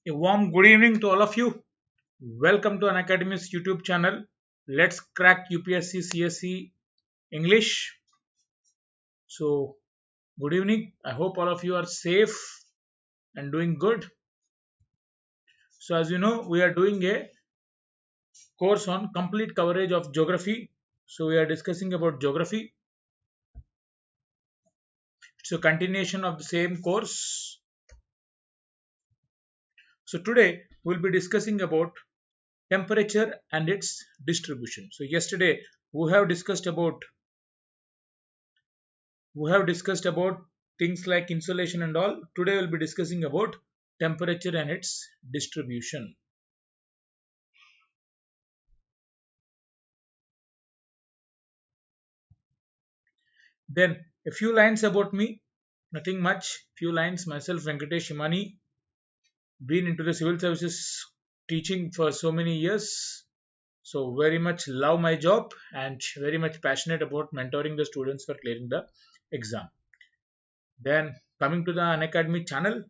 A warm good evening to all of you. Welcome to an Academy's YouTube channel. Let's crack UPSC CSE English. So, good evening. I hope all of you are safe and doing good. So, as you know, we are doing a course on complete coverage of geography. So, we are discussing about geography. It's a continuation of the same course. So, today we'll be discussing about temperature and its distribution. So, yesterday we have discussed about things like insulation and all. Today we'll be discussing about temperature and its distribution. Then a few lines about me, nothing much. Few lines. Myself, Venkatesh Imani, been into the civil services teaching for so many years. So very much love my job and very much passionate about mentoring the students for clearing the exam. Then coming to the Unacademy channel.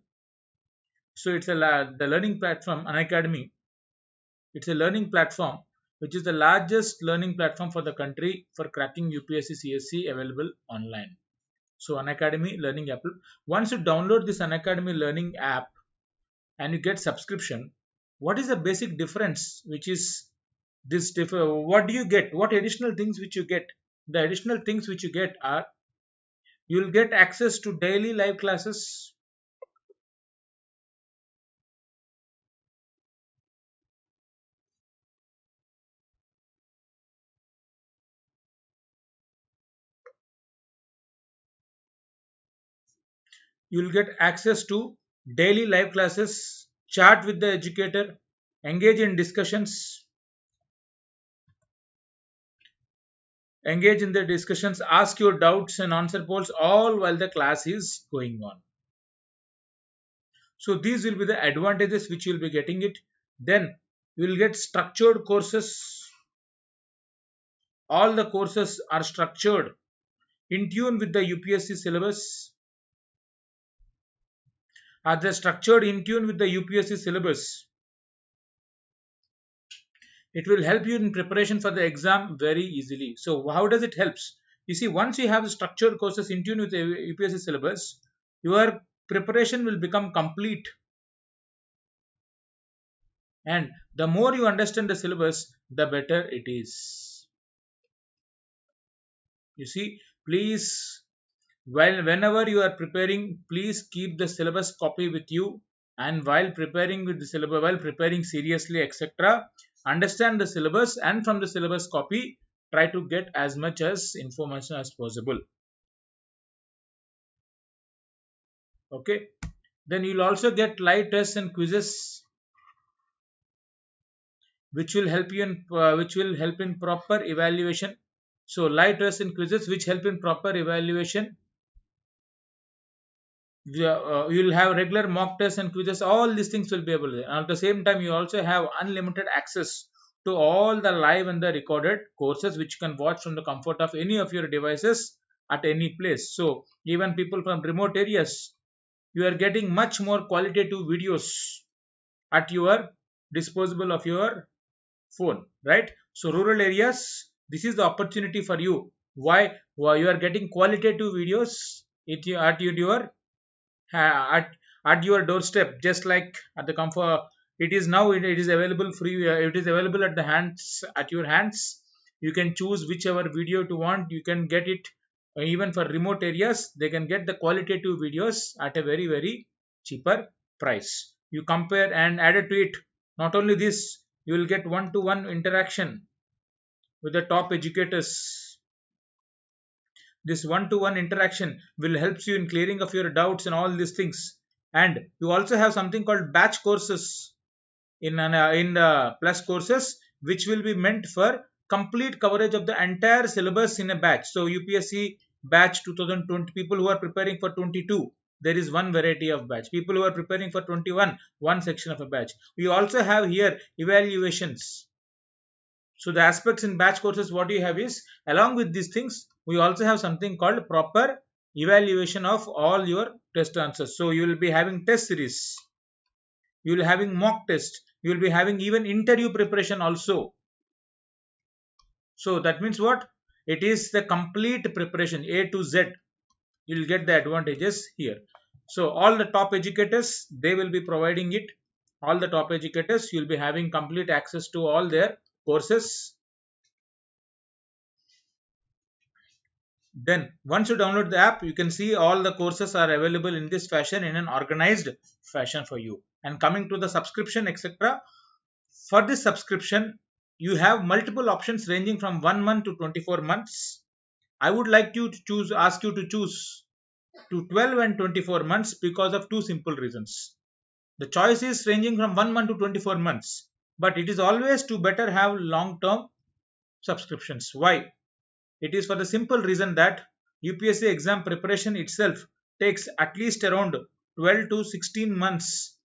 So it's the learning platform Unacademy. It's a learning platform which is the largest learning platform for the country for cracking UPSC CSC available online. So Unacademy Learning app. Once you download this Unacademy Learning app and you get subscription, what is the basic difference? Which is what do you get? What additional things which you get? The additional things which you get are you will get access to daily live classes. You will get access to daily live classes, chat with the educator, engage in discussions, engage in the discussions, ask your doubts and answer polls all while the class is going on. So these will be the advantages which you will be getting it. Then you will get structured courses. All the courses are structured in tune with the UPSC syllabus. Are they structured in tune with the UPSC syllabus? It will help you in preparation for the exam very easily. So how does it helps? You see, once you have the structured courses in tune with the UPSC syllabus, your preparation will become complete. And the more you understand the syllabus, the better it is. You see, please, whenever you are preparing, please keep the syllabus copy with you. And while preparing with the syllabus, while preparing seriously, etc., understand the syllabus and from the syllabus copy, try to get as much as information as possible. Okay. Then you'll also get live tests and quizzes which will help in proper evaluation. So live tests and quizzes which help in proper evaluation. You'll have regular mock tests and quizzes. All these things will be able to. At the same time, you also have unlimited access to all the live and the recorded courses which you can watch from the comfort of any of your devices at any place. So even people from remote areas, you are getting much more qualitative videos at your disposable of your phone, right? So rural areas, this is the opportunity for you. Why you are getting qualitative videos at your doorstep, just like at the comfort. It is now, it is available free. It is available at your hands. You can choose whichever video you want. You can get it even for remote areas. They can get the qualitative videos at a very cheaper price. You compare and add it to it. Not only this, you will get one-to-one interaction with the top educators. This one-to-one interaction will help you in clearing of your doubts and all these things. And you also have something called batch courses in the plus courses, which will be meant for complete coverage of the entire syllabus in a batch. So UPSC batch 2020, people who are preparing for 22, there is one variety of batch. People who are preparing for 21, one section of a batch. We also have here evaluations. So the aspects in batch courses, what you have is, along with these things, we also have something called proper evaluation of all your test answers. So you will be having test series. you will having mock test, you will be having even interview preparation also. So that means what? It is the complete preparation A to Z. You will get the advantages here. So all the top educators, they will be providing it. All the top educators, you will be having complete access to all their courses. Then once you download the app, you can see all the courses are available in this fashion, in an organized fashion for you. And coming to the subscription, etc. For this subscription, you have multiple options ranging from 1 month to 24 months. I would like you to ask you to choose to 12 and 24 months because of two simple reasons. The choice is ranging from 1 month to 24 months, but it is always to better have long term subscriptions. Why? It is for the simple reason that UPSC exam preparation itself takes at least around 12 to 16 months.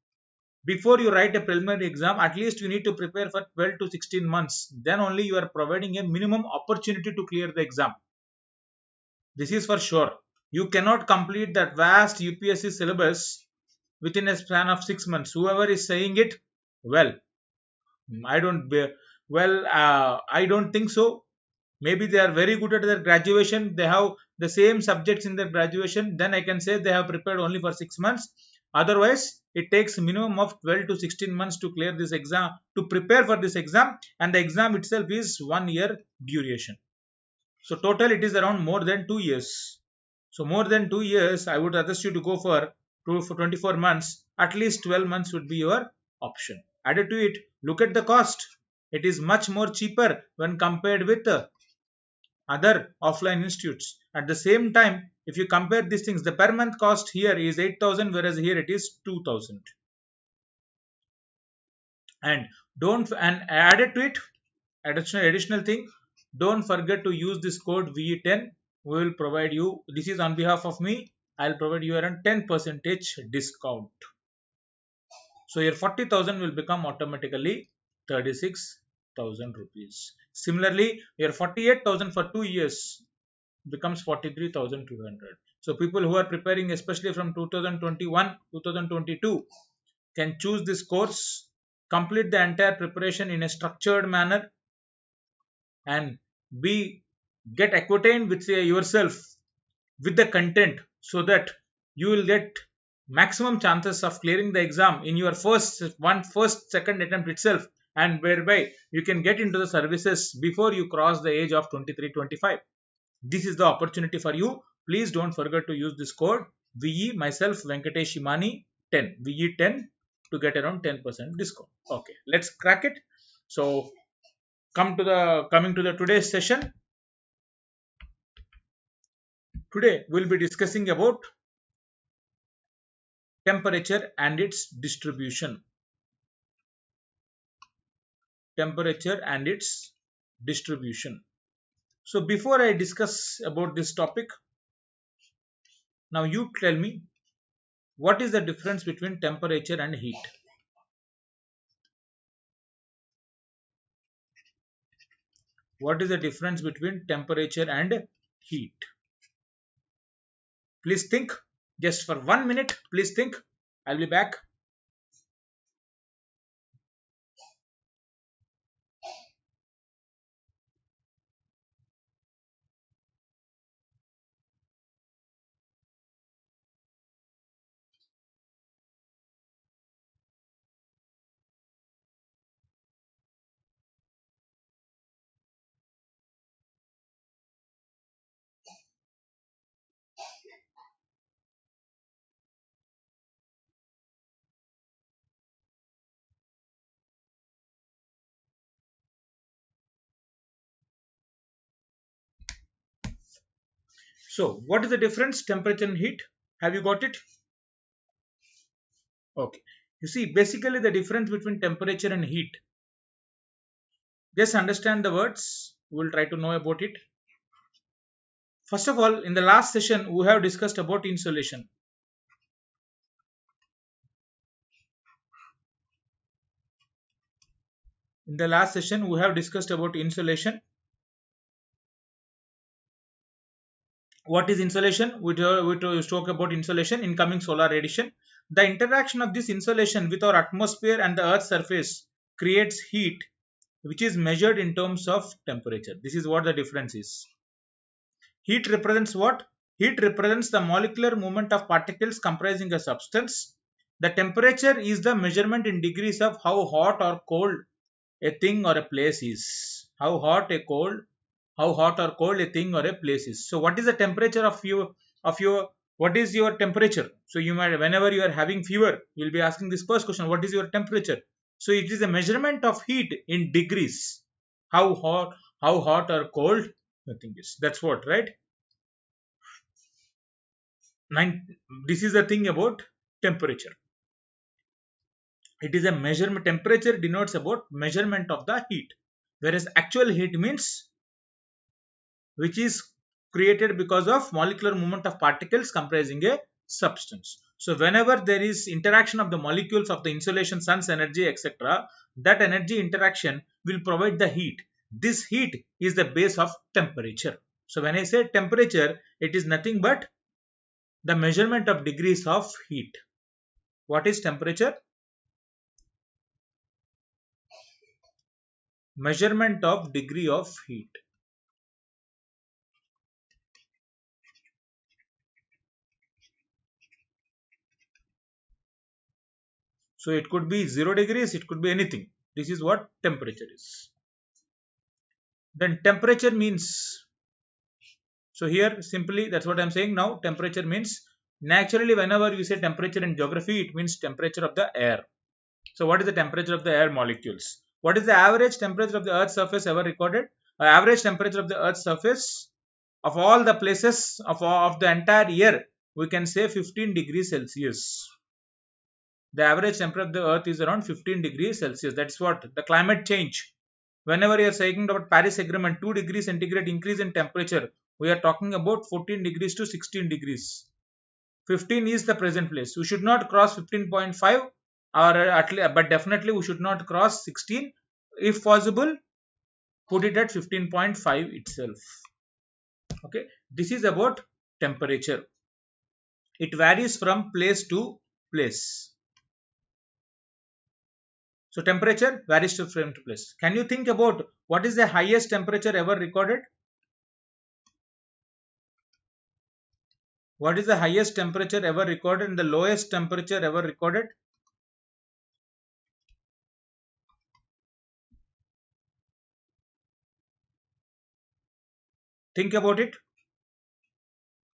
Before you write a preliminary exam, at least you need to prepare for 12 to 16 months. Then only you are providing a minimum opportunity to clear the exam. This is for sure. You cannot complete that vast UPSC syllabus within a span of 6 months. Whoever is saying it, well, I don't I don't think so. Maybe they are very good at their graduation, they have the same subjects in their graduation, then I can say they have prepared only for 6 months. Otherwise, it takes minimum of 12 to 16 months to clear this exam, to prepare for this exam, and the exam itself is 1 year duration. So total it is around more than 2 years. So more than 2 years, I would suggest you to go for 24 months. At least 12 months would be your option. Added to it, look at the cost. It is much more cheaper when compared with other offline institutes. At the same time, if you compare these things, the per month cost here is 8,000, whereas here it is 2,000. And added to it, additional thing, don't forget to use this code VE10. We will provide you, this is on behalf of me, I'll provide you around 10% discount. So your 40,000 will become automatically 36,000 rupees. Similarly, your 48,000 for 2 years becomes 43,200. So people who are preparing especially from 2021, 2022 can choose this course, complete the entire preparation in a structured manner, and get acquainted with yourself with the content, so that you will get maximum chances of clearing the exam in your first second attempt itself, and whereby you can get into the services before you cross the age of 23-25. This is the opportunity for you. Please don't forget to use this code VE, myself Venkatesh Imani 10 VE10 to get around 10% discount. Okay, let's crack it. So coming to the today's session. Today we'll be discussing about temperature and its distribution. Temperature and its distribution. So before I discuss about this topic, now you tell me, what is the difference between temperature and heat? What is the difference between temperature and heat? Please think, just for 1 minute, please think. I'll be back. So what is the difference, temperature and heat? Have you got it? Okay. You see, basically the difference between temperature and heat. Just understand the words. We will try to know about it. First of all, in the last session, we have discussed about insolation. In the last session, we have discussed about insolation. What is insolation? We talk about insolation, incoming solar radiation. The interaction of this insolation with our atmosphere and the Earth's surface creates heat, which is measured in terms of temperature. This is what the difference is. Heat represents what? Heat represents the molecular movement of particles comprising a substance. The temperature is the measurement in degrees of how hot or cold a thing or a place is. How hot or cold a thing or a place is. So what is the temperature of your what is your temperature? So you might, whenever you are having fever, you'll be asking this first question, what is your temperature? So it is a measurement of heat in degrees. How hot or cold the thing is. That's what, right? This is the thing about temperature. It is a measurement. Temperature denotes about measurement of the heat, whereas actual heat means which is created because of molecular movement of particles comprising a substance. So whenever there is interaction of the molecules of the insolation, sun's energy, etc., that energy interaction will provide the heat. This heat is the base of temperature. So when I say temperature, it is nothing but the measurement of degrees of heat. What is temperature? Measurement of degree of heat. So it could be 0 degrees, it could be anything. This is what temperature is. Then temperature means, so here simply that's what I'm saying now. Temperature means, naturally whenever you say temperature in geography, it means temperature of the air. So what is the temperature of the air molecules? What is the average temperature of the Earth's surface ever recorded? Average temperature of the Earth's surface of all the places of the entire year, we can say 15 degrees Celsius. The average temperature of the Earth is around 15 degrees Celsius. That's what the climate change. Whenever you are saying about Paris Agreement, 2 degrees centigrade increase in temperature, we are talking about 14 degrees to 16 degrees. 15 is the present place. We should not cross 15.5, or at least, but definitely we should not cross 16. If possible, put it at 15.5 itself. Okay, this is about temperature. It varies from place to place. So temperature varies from place. Can you think about what is the highest temperature ever recorded? What is the highest temperature ever recorded and the lowest temperature ever recorded? Think about it.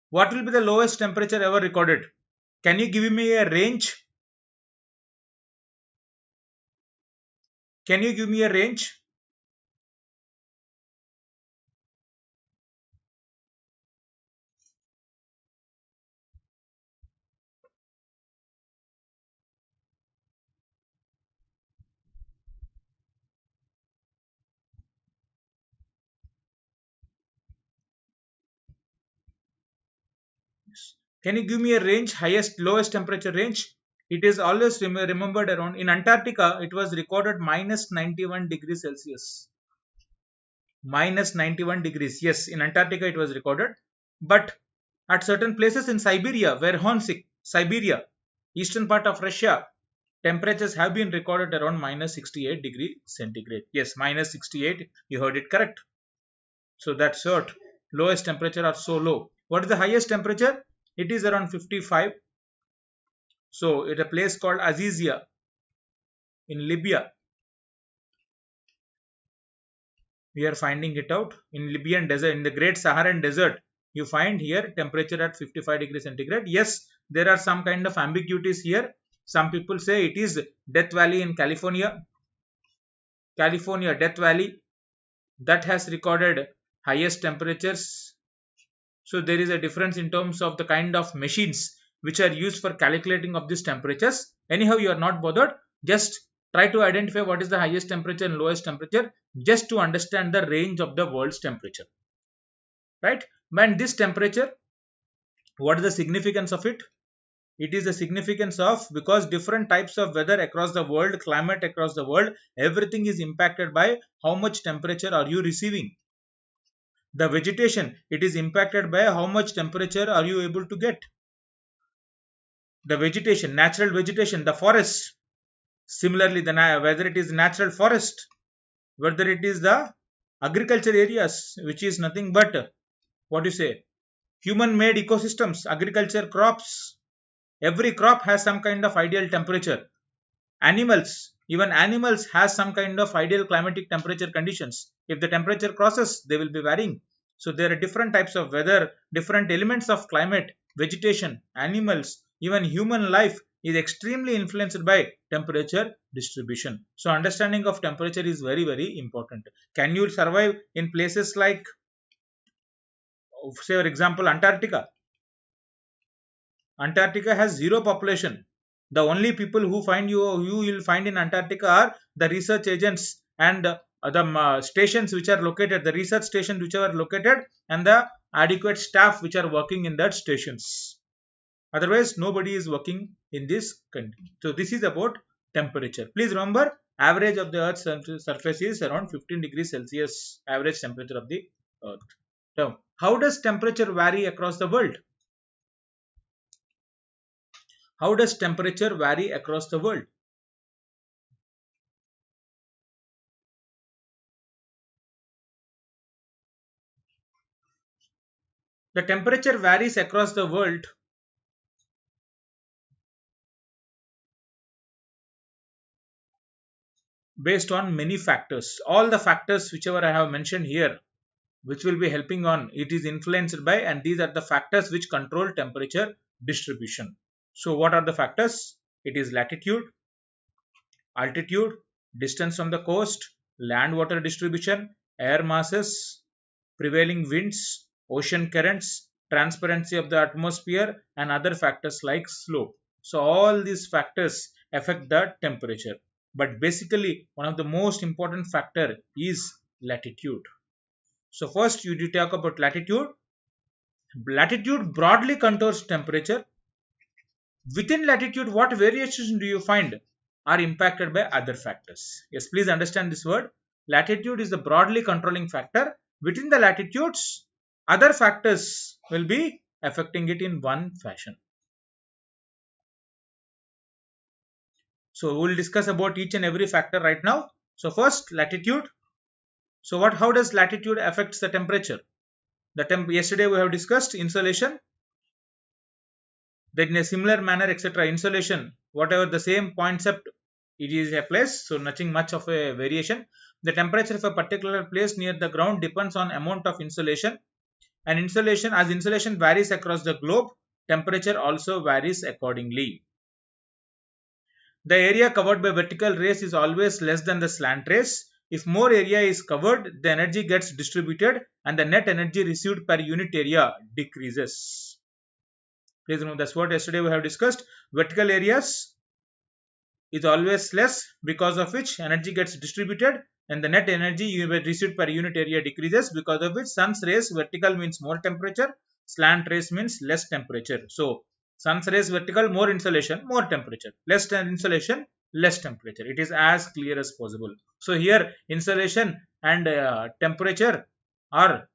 What will be the lowest temperature ever recorded? Can you give me a range? Can you give me a range? Can you give me a range, highest, lowest temperature range? It is always remembered around, in Antarctica, it was recorded minus 91 degrees Celsius. Minus 91 degrees. Yes, in Antarctica it was recorded. But at certain places in Siberia, Verkhonsky, Siberia, eastern part of Russia, temperatures have been recorded around minus 68 degree centigrade. Yes, minus 68. You heard it correct. So that's what lowest temperature are so low. What is the highest temperature? It is around 55. So at a place called Azizia in Libya, we are finding it out. In Libyan desert, in the Great Saharan Desert, you find here temperature at 55 degrees centigrade. Yes, there are some kind of ambiguities here. Some people say it is Death Valley in California. California Death Valley, that has recorded highest temperatures. So there is a difference in terms of the kind of machines which are used for calculating of these temperatures. Anyhow, you are not bothered. Just try to identify what is the highest temperature and lowest temperature, just to understand the range of the world's temperature. Right? And this temperature, what is the significance of it? It is the significance of, because different types of weather across the world, climate across the world, everything is impacted by how much temperature are you receiving. The vegetation, it is impacted by how much temperature are you able to get. the vegetation, natural vegetation, the forest. Similarly, whether it is natural forest, whether it is the agriculture areas, which is nothing but what you say, human made ecosystems, agriculture crops. Every crop has some kind of ideal temperature. Animals, even animals has some kind of ideal climatic temperature conditions. If the temperature crosses, they will be varying. So there are different types of weather, different elements of climate, vegetation, animals, even human life is extremely influenced by temperature distribution. So understanding of temperature is very, very important. Can you survive in places like, say for example, Antarctica? Antarctica has zero population. The only people who find you will find in Antarctica are the research agents and the stations which are located, the research stations which are located, and the adequate staff which are working in that stations. Otherwise, nobody is working in this country. So this is about temperature. Please remember, average of the Earth's surface is around 15 degrees Celsius, average temperature of the Earth. So, how does temperature vary across the world? How does temperature vary across the world? The temperature varies across the world based on many factors. All the factors whichever I have mentioned here, which will be helping on, it is influenced by, and these are the factors which control temperature distribution. So what are the factors? It is latitude, altitude, distance from the coast, land water distribution, air masses, prevailing winds, ocean currents, transparency of the atmosphere, and other factors like slope. So all these factors affect the temperature. But basically, one of the most important factor is latitude. So first you talk about latitude. Latitude broadly contours temperature. Within latitude, what variations do you find are impacted by other factors? Yes, please understand this word. Latitude is the broadly controlling factor. Within the latitudes, other factors will be affecting it in one fashion. So we will discuss about each and every factor right now. So first, latitude. So how does latitude affects the temperature? Yesterday we have discussed insolation. Then in a similar manner, etc. Insolation, whatever the same concept, it is a place, so nothing much of a variation. The temperature of a particular place near the ground depends on amount of insolation, and insolation, as insolation varies across the globe, temperature also varies accordingly. The area covered by vertical rays is always less than the slant rays. If more area is covered, the energy gets distributed and the net energy received per unit area decreases. Please remember, that's what yesterday we have discussed. Vertical areas is always less, because of which energy gets distributed and the net energy you received per unit area decreases, because of which sun's rays vertical means more temperature, slant rays means less temperature. So sun's rays vertical, more insolation, more temperature, less insolation, less temperature. It is as clear as possible. So here insolation and temperature are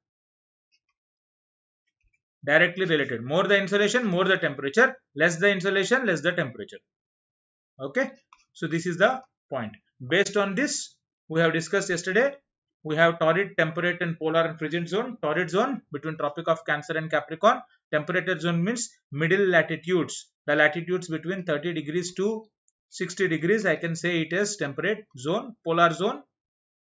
directly related. More the insolation, more the temperature, less the insolation, less the temperature. Okay, so this is the point. Based on this, we have discussed yesterday, we have torrid, temperate and polar and frigid zone. Torrid zone between Tropic of Cancer and Capricorn. Temperate zone means middle latitudes, the latitudes between 30 degrees to 60 degrees, I can say it is temperate zone. Polar zone,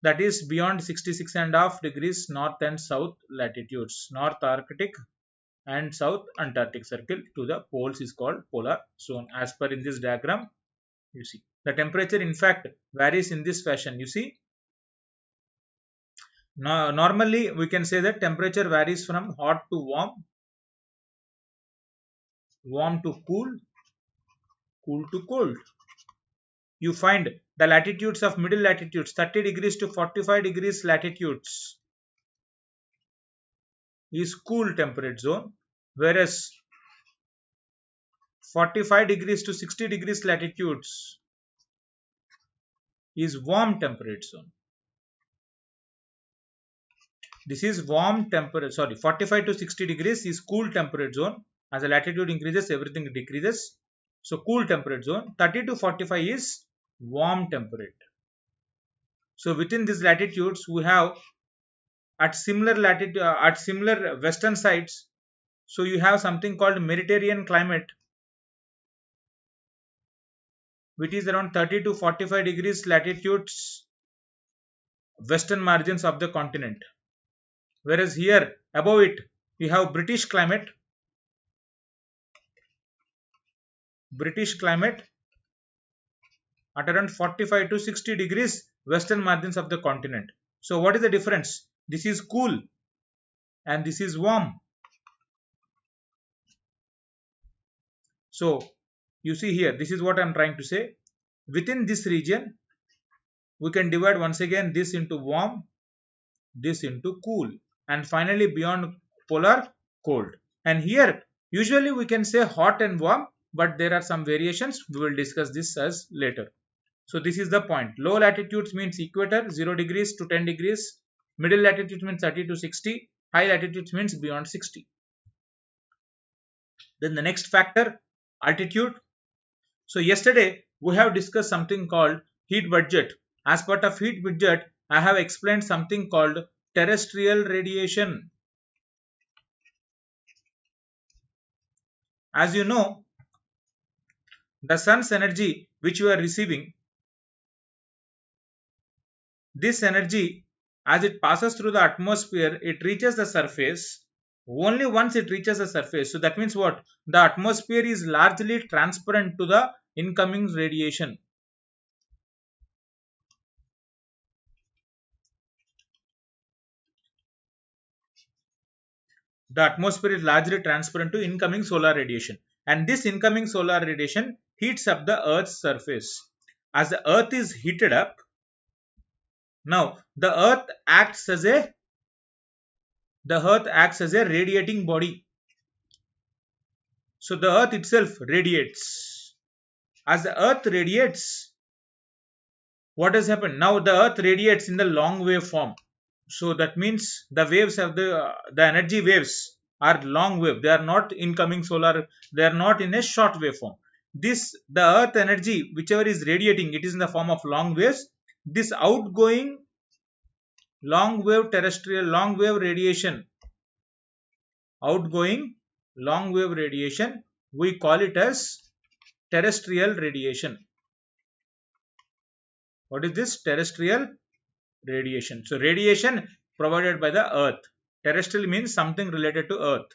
that is beyond 66.5 degrees north and south latitudes. North Arctic and South Antarctic Circle to the poles is called polar zone. As per in this diagram, you see the temperature in fact varies in this fashion. You see, now normally we can say that temperature varies from hot to warm, warm to cool, cool to cold. You find the latitudes of middle latitudes, 30 degrees to 45 degrees latitudes is cool temperate zone, whereas 45 degrees to 60 degrees latitudes is warm temperate zone. This is warm temperature, sorry, 45 to 60 degrees is cool temperate zone. As the latitude increases, everything decreases. So cool temperate zone. 30 to 45 is warm temperate. So within these latitudes, we have at similar latitude, at similar western sides. So you have something called Mediterranean climate, which is around 30 to 45 degrees latitudes, western margins of the continent. Whereas here above it, we have British climate at around 45 to 60 degrees western margins of the continent. So what is the difference? This is cool and this is warm. So you see here, this is what I am trying to say. Within this region, we can divide once again this into warm, this into cool, and finally beyond polar, cold. And here usually we can say hot and warm, but there are some variations. We will discuss this as later. So this is the point. Low latitudes means equator, 0 degrees to 10 degrees. Middle latitudes means 30 to 60. High latitudes means beyond 60. Then the next factor, altitude. So yesterday we have discussed something called heat budget. As part of heat budget, I have explained something called terrestrial radiation. As you know, the sun's energy which you are receiving, this energy, as it passes through the atmosphere, it reaches the surface only once it reaches the surface. So that means what? The atmosphere is largely transparent to the incoming radiation. The atmosphere is largely transparent to incoming solar radiation, and this incoming solar radiation heats up the Earth's surface. As the Earth is heated up, now the Earth acts as a radiating body. So the Earth itself radiates. As the Earth radiates, what has happened? Now the Earth radiates in the long wave form. So that means the waves of the energy waves are long wave. They are not incoming solar. They are not in a short wave form. The Earth energy, whichever is radiating, it is in the form of long waves. This outgoing long wave radiation, we call it as terrestrial radiation. What is this? Terrestrial radiation. So radiation provided by the Earth. Terrestrial means something related to Earth.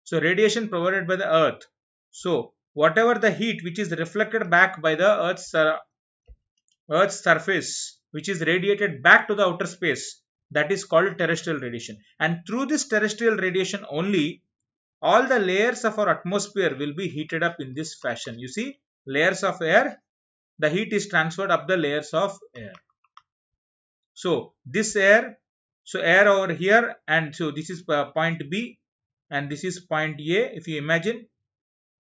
So radiation provided by the Earth. So whatever the heat which is reflected back by the Earth's surface, which is radiated back to the outer space, that is called terrestrial radiation. And through this terrestrial radiation only, all the layers of our atmosphere will be heated up in this fashion. You see, layers of air, the heat is transferred up the layers of air. So this air, air over here, and so this is point B and this is point A. If you imagine,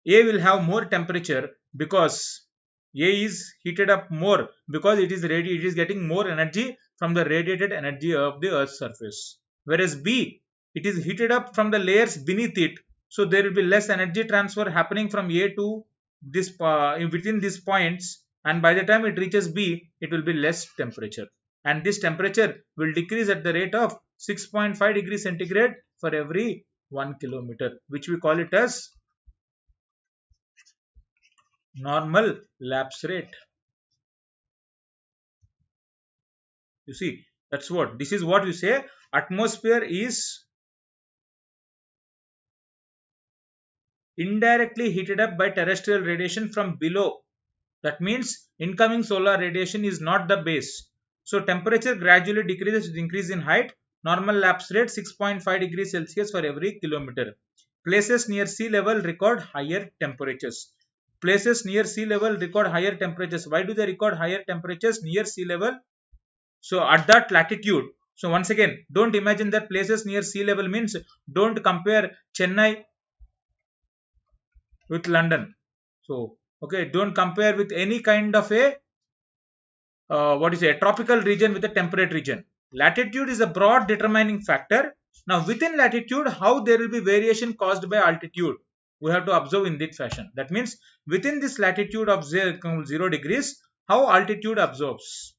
A will have more temperature because A is heated up more because it is getting more energy from the radiated energy of the Earth's surface. Whereas B, it is heated up from the layers beneath it. So there will be less energy transfer happening from A to this within these points, and by the time it reaches B, it will be less temperature. And this temperature will decrease at the rate of 6.5 degrees centigrade for every 1 kilometer, which we call it as normal lapse rate. You see, this is what you say. Atmosphere is indirectly heated up by terrestrial radiation from below. That means incoming solar radiation is not the base. So temperature gradually decreases with increase in height. Normal lapse rate 6.5 degrees Celsius for every kilometer. Places near sea level record higher temperatures. Places near sea level record higher temperatures. Why do they record higher temperatures near sea level? So at that latitude, so once again, don't imagine that places near sea level means don't compare Chennai with London. So okay, don't compare with any kind of a tropical region with a temperate region. Latitude is a broad determining factor. Now within latitude, how there will be variation caused by altitude. We have to observe in this fashion. That means within this latitude of 0 degrees, how altitude absorbs.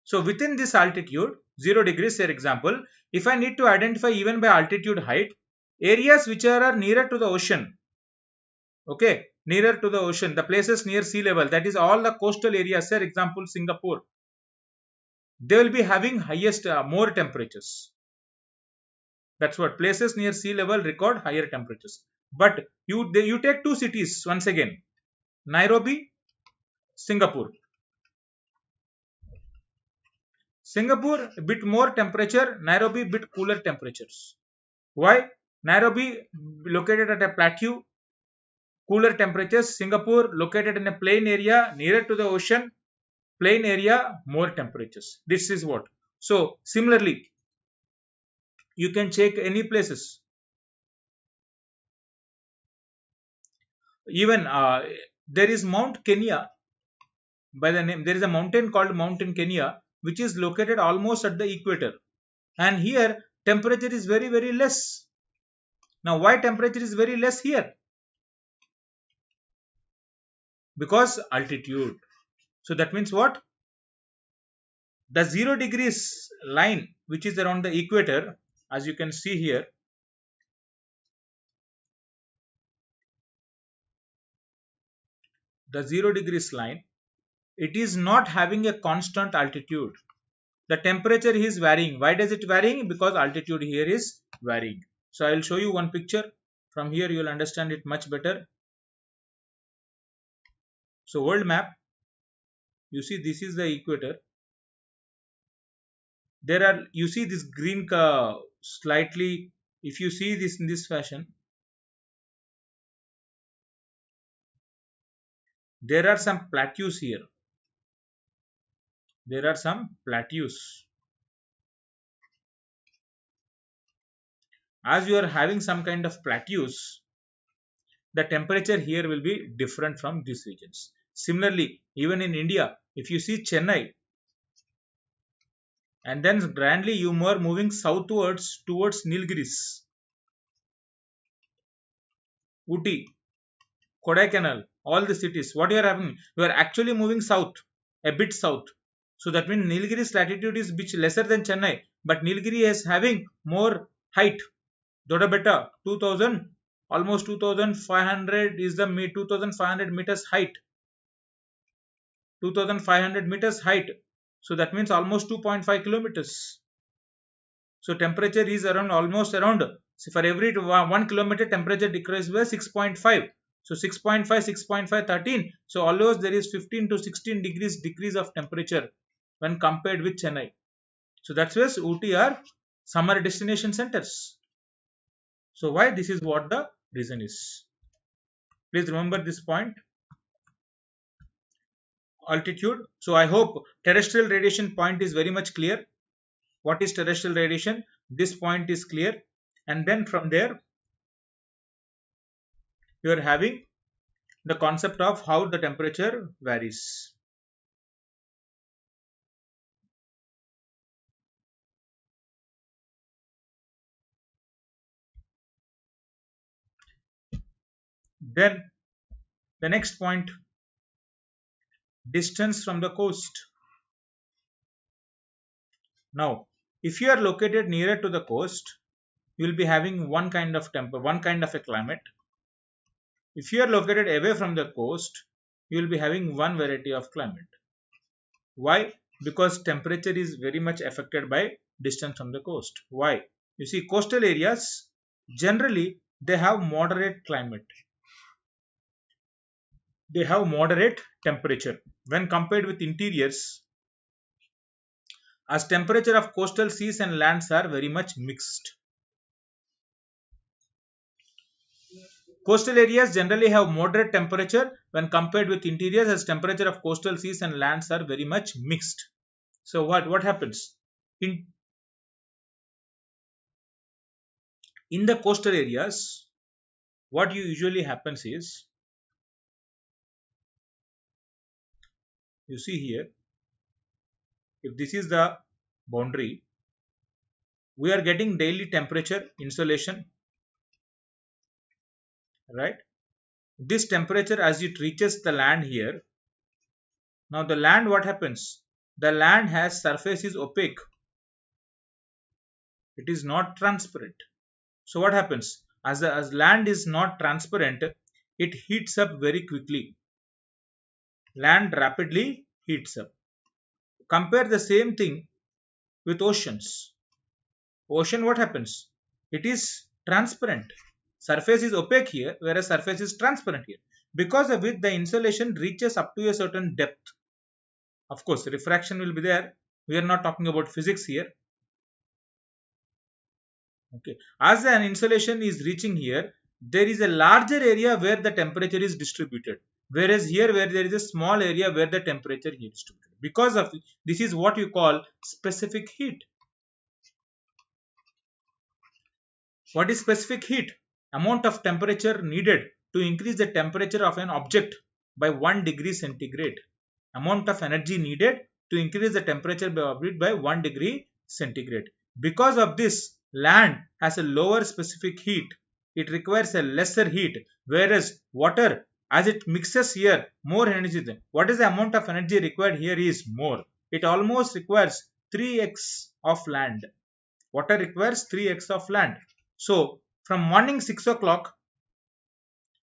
So within this altitude, 0 degrees, for example, if I need to identify even by altitude height, areas which are nearer to the ocean, okay, nearer to the ocean, the places near sea level, that is all the coastal areas, for example, Singapore, they will be having highest, more temperatures. That's what places near sea level record higher temperatures. But you take two cities once again, Nairobi, Singapore. Singapore a bit more temperature, Nairobi bit cooler temperatures. Why? Nairobi located at a plateau, cooler temperatures. Singapore located in a plain area nearer to the ocean, plain area, more temperatures. This is what. So similarly, you can check any places. Even there is Mount Kenya by the name. There is a mountain called Mountain Kenya, which is located almost at the equator, and here temperature is very less. Now why temperature is very less here? Because altitude. So that means what? The 0 degrees line which is around the equator, as you can see here, the 0 degrees line, it is not having a constant altitude. The temperature is varying. Why does it varying? Because altitude here is varying. So I will show you one picture. From here you will understand it much better. So world map, you see this is the equator. There are, you see this green slightly, if you see this in this fashion, there are some plateaus here. There are some plateaus. As you are having some kind of plateaus, the temperature here will be different from these regions. Similarly, even in India, if you see Chennai, and then grandly you are moving southwards towards Nilgiris, Uti, Kodaikanal, all the cities, what you are having, you are actually moving south, a bit south. So that means Nilgiri's latitude is bit lesser than Chennai, but Nilgiri is having more height. Dodabetta 2000, almost 2500 is the 2500 meters height. 2500 meters height. So that means almost 2.5 kilometers. So temperature is around almost around, so for every 1 kilometer temperature decreases by 6.5. So 6.5, 6.5, 13. So almost there is 15 to 16 degrees decrease of temperature when compared with Chennai. So that's why Ooty are summer destination centers. So why? This is what the reason is. Please remember this point. Altitude. So I hope terrestrial radiation point is very much clear. What is terrestrial radiation? This point is clear. And then from there, you are having the concept of how the temperature varies. Then the next point, distance from the coast. Now, if you are located nearer to the coast, you will be having one kind of one kind of a climate. If you are located away from the coast, you will be having one variety of climate. Why? Because temperature is very much affected by distance from the coast. Why? You see, coastal areas generally they have moderate climate. They have moderate temperature when compared with interiors, as temperature of coastal seas and lands are very much mixed. Coastal areas generally have moderate temperature when compared with interiors, as temperature of coastal seas and lands are very much mixed. So what happens? In the coastal areas, what usually happens is, you see here, if this is the boundary, we are getting daily temperature insolation, right? This temperature, as it reaches the land here, now the land, what happens? The land has surface is opaque. It is not transparent. So what happens? As land is not transparent, it heats up very quickly. Land rapidly heats up. Compare the same thing with oceans. Ocean, what happens? It is transparent. Surface is opaque here, whereas surface is transparent here. Because of it, the insulation reaches up to a certain depth. Of course, refraction will be there. We are not talking about physics here. Okay. As an insulation is reaching here, there is a larger area where the temperature is distributed. Whereas here, where there is a small area where the temperature is distributed. Because of this is what you call specific heat. What is specific heat? Amount of temperature needed to increase the temperature of an object by 1 degree centigrade. Amount of energy needed to increase the temperature of object by 1 degree centigrade. Because of this, land has a lower specific heat. It requires a lesser heat, whereas water, as it mixes here, more energy. What is the amount of energy required here is more. It almost requires 3x of land. Water requires 3x of land. So from morning 6 o'clock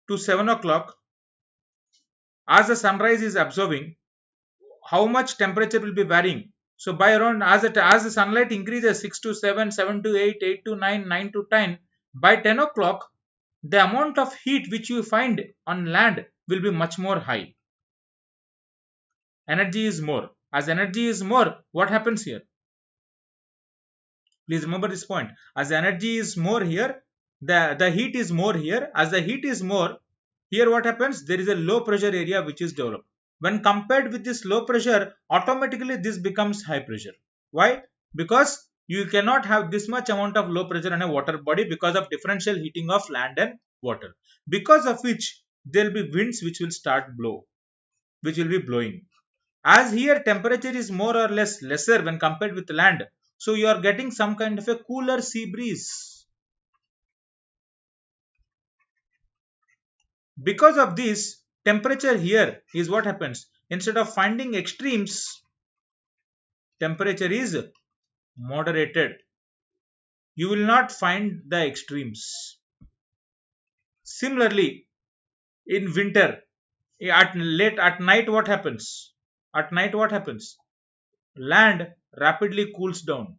to 7 o'clock, as the sunrise is observing, how much temperature will be varying. So by around as the sunlight increases 6 to 7, 7 to 8, 8 to 9, 9 to 10, by 10 o'clock, the amount of heat which you find on land will be much more high. Energy is more. As energy is more, what happens here? Please remember this point. As the energy is more here, the heat is more here. As the heat is more, here what happens? There is a low pressure area which is developed. When compared with this low pressure, automatically this becomes high pressure. Why? Because you cannot have this much amount of low pressure on a water body because of differential heating of land and water. Because of which there will be winds which will start blow, which will be blowing. As here temperature is more or less lesser when compared with land, so you are getting some kind of a cooler sea breeze. Because of this, temperature here is what happens. Instead of finding extremes, temperature is moderated. You will not find the extremes. Similarly, in winter, at night what happens? At night what happens? Land rapidly cools down.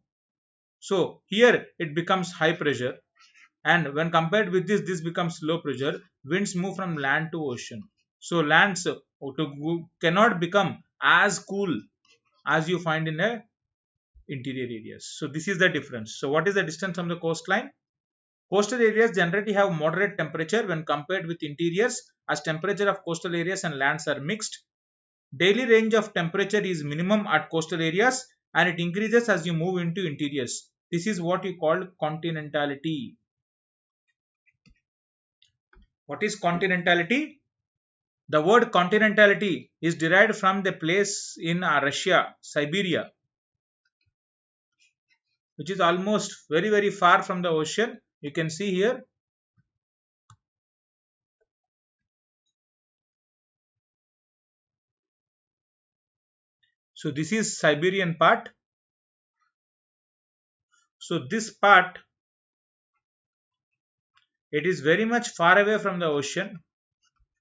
So here it becomes high pressure, and when compared with this becomes low pressure. Winds move from land to ocean. So lands cannot become as cool as you find in a interior areas. So this is the difference. So what is the distance from the coastline? Coastal areas generally have moderate temperature when compared with interiors, as temperature of coastal areas and lands are mixed. Daily range of temperature is minimum at coastal areas and it increases as you move into interiors. This is what you call continentality. What is continentality? The word continentality is derived from the place in Russia, Siberia, which is almost very far from the ocean. You can see here. So this is Siberian part. So this part, it is very much far away from the ocean.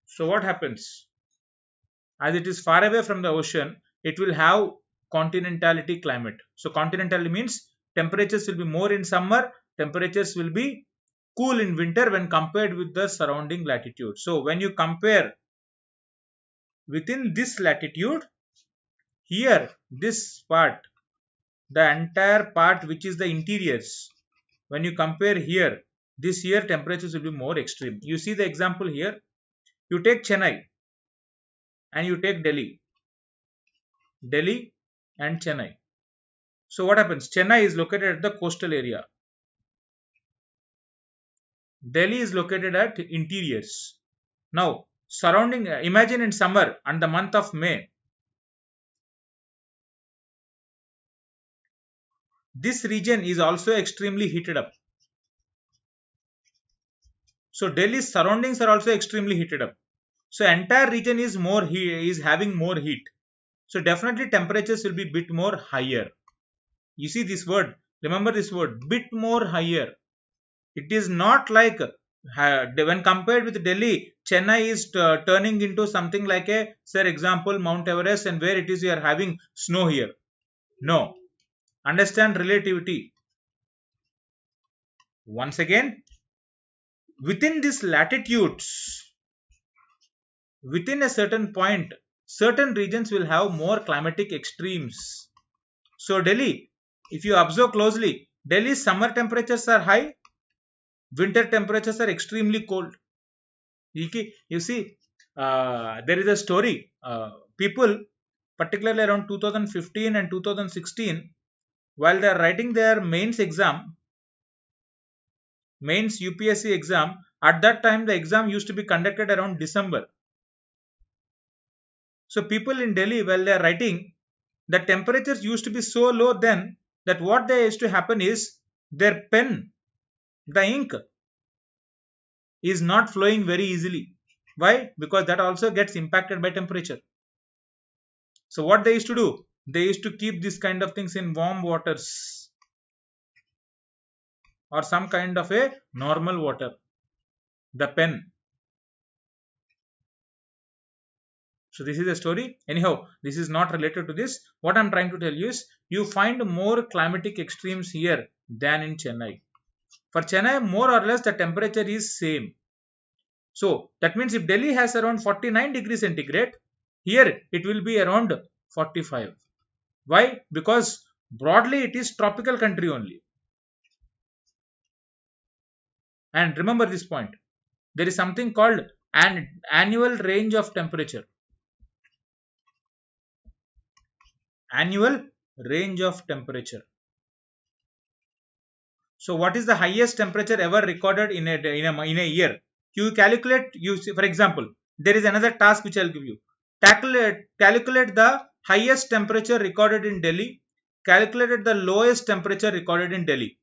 So what happens? As it is far away from the ocean, it will have continentality climate. So continentality means temperatures will be more in summer, temperatures will be cool in winter when compared with the surrounding latitude. So when you compare within this latitude, here this part, the entire part which is the interiors, when you compare here, this year temperatures will be more extreme. You see the example here. You take Chennai and you take Delhi. Delhi and Chennai. So what happens? Chennai is located at the coastal area. Delhi is located at interiors. Now surrounding, imagine in summer and the month of May, this region is also extremely heated up. So Delhi's surroundings are also extremely heated up. So entire region is is having more heat. So definitely temperatures will be bit more higher. You see this word, remember this word, bit more higher. It is not like when compared with Delhi, Chennai is turning into something like a, say example, Mount Everest, and where it is you are having snow here. No. Understand relativity. Once again, within these latitudes, within a certain point, certain regions will have more climatic extremes. So Delhi, if you observe closely, Delhi's summer temperatures are high, winter temperatures are extremely cold. You see, there is a story. People, particularly around 2015 and 2016, while they are writing their mains UPSC exam, at that time the exam used to be conducted around December. So people in Delhi, while they are writing, the temperatures used to be so low then that what they used to happen is their pen, the ink, is not flowing very easily. Why? Because that also gets impacted by temperature. So what they used to do? They used to keep this kind of things in warm waters or some kind of a normal water. The pen. So this is a story. Anyhow, this is not related to this. What I'm trying to tell you is you find more climatic extremes here than in Chennai. For Chennai, more or less the temperature is same. So that means if Delhi has around 49 degrees centigrade, here it will be around 45. Why? Because broadly it is tropical country only. And remember this point. There is something called an annual range of temperature. Annual range of temperature. So what is the highest temperature ever recorded in a year? You calculate, for example, there is another task which I'll give you. Calculate the highest temperature recorded in Delhi, calculate the lowest temperature recorded in Delhi.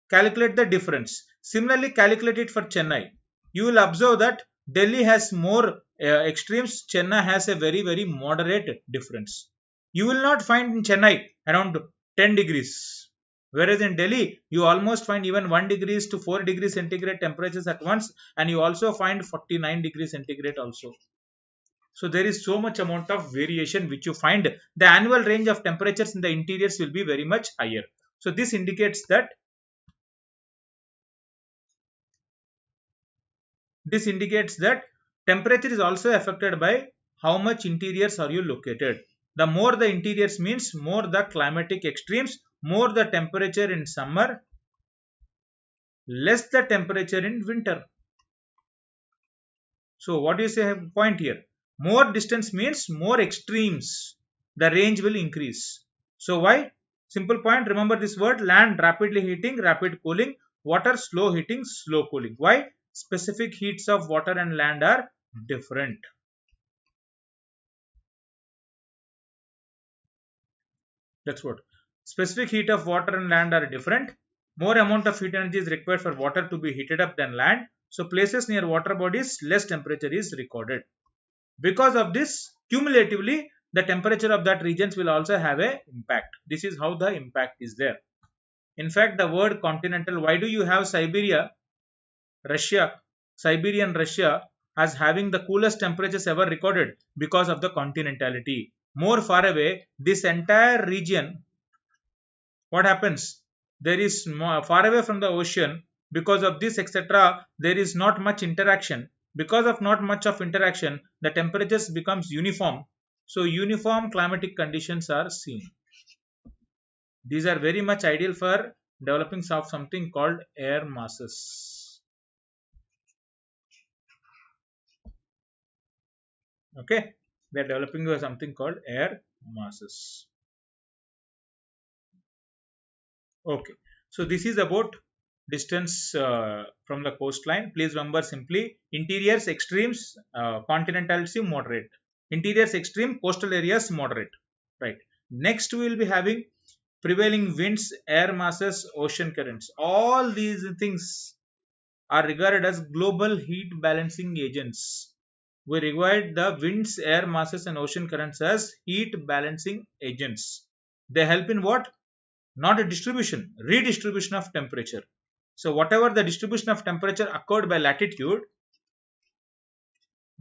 Calculate the difference. Similarly, calculate it for Chennai. You will observe that Delhi has more extremes, Chennai has a very, very moderate difference. You will not find in Chennai around 10 degrees. Whereas in Delhi, you almost find even 1 degrees to 4 degrees centigrade temperatures at once, and you also find 49 degrees centigrade also. So there is so much amount of variation which you find. The annual range of temperatures in the interiors will be very much higher. So this indicates that temperature is also affected by how much interiors are you located. The more the interiors means more the climatic extremes, more the temperature in summer, less the temperature in winter. So what is the point here? More distance means more extremes. The range will increase. So why? Simple point. Remember this word: land rapidly heating, rapid cooling; water slow heating, slow cooling. Why? Specific heats of water and land are different. That's what. Specific heat of water and land are different. More amount of heat energy is required for water to be heated up than land. So places near water bodies, less temperature is recorded. Because of this, cumulatively, the temperature of that regions will also have a impact. This is how the impact is there. In fact, the word continental, why do you have Siberian Russia as having the coolest temperatures ever recorded? Because of the continentality. More far away, this entire region, what happens? There is far away from the ocean. Because of this, etc., there is not much interaction. Because of not much of interaction, the temperatures becomes uniform. So uniform climatic conditions are seen. These are very much ideal for developing something called air masses. Okay, we are developing something called air masses. Okay, so this is about distance from the coastline. Please remember simply interiors extremes, continentality moderate, interiors extreme, coastal areas moderate. Right. Next we will be having prevailing winds, air masses, ocean currents. All these things are regarded as global heat balancing agents. We regard the winds, air masses and ocean currents as heat balancing agents. They help in what? Not a distribution, redistribution of temperature. So whatever the distribution of temperature occurred by latitude,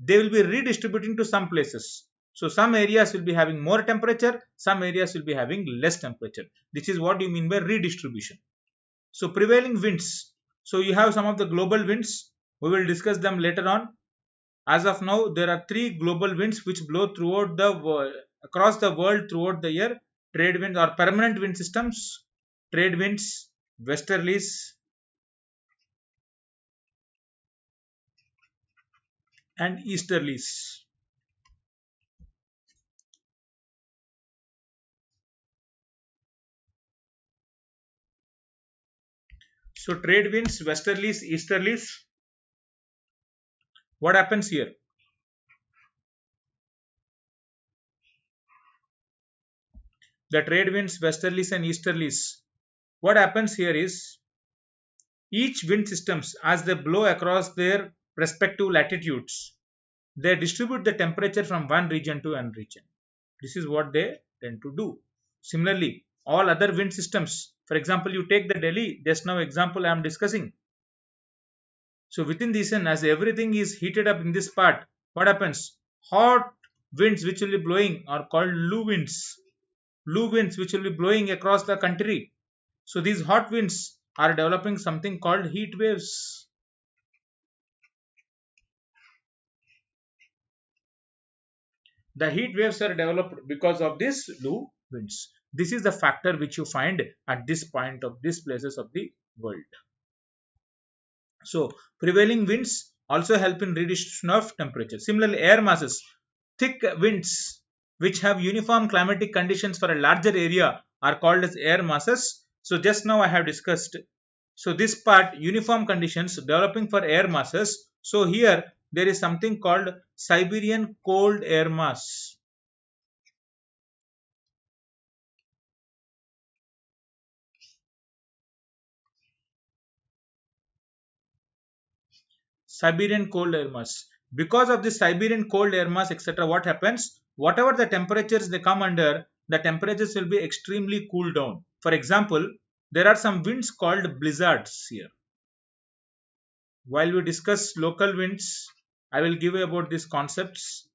they will be redistributing to some places. So some areas will be having more temperature, some areas will be having less temperature. This is what you mean by redistribution. So prevailing winds. So you have some of the global winds. We will discuss them later on. As of now, there are three global winds which blow throughout the world, across the world throughout the year. Trade winds or permanent wind systems, trade winds, westerlies and easterlies. So trade winds, westerlies, easterlies. What happens here? The trade winds, westerlies and easterlies. What happens here is each wind systems as they blow across their respective latitudes, they distribute the temperature from one region to another region. This is what they tend to do. Similarly, all other wind systems, for example, you take the Delhi, just now example I am discussing. So within this, and as everything is heated up in this part, what happens? Hot winds which will be blowing are called loo winds. Loo winds which will be blowing across the country. So these hot winds are developing something called heat waves. The heat waves are developed because of these loo winds. This is the factor which you find at this point of these places of the world. So prevailing winds also help in redistribution of temperature. Similarly, air masses, thick winds which have uniform climatic conditions for a larger area are called as air masses. So just now I have discussed. So this part, uniform conditions developing for air masses. So here there is something called Siberian cold air mass. Siberian cold air mass. Because of this Siberian cold air mass, etc., what happens? Whatever the temperatures they come under, the temperatures will be extremely cooled down. For example, there are some winds called blizzards here. While we discuss local winds, I will give you about these concepts.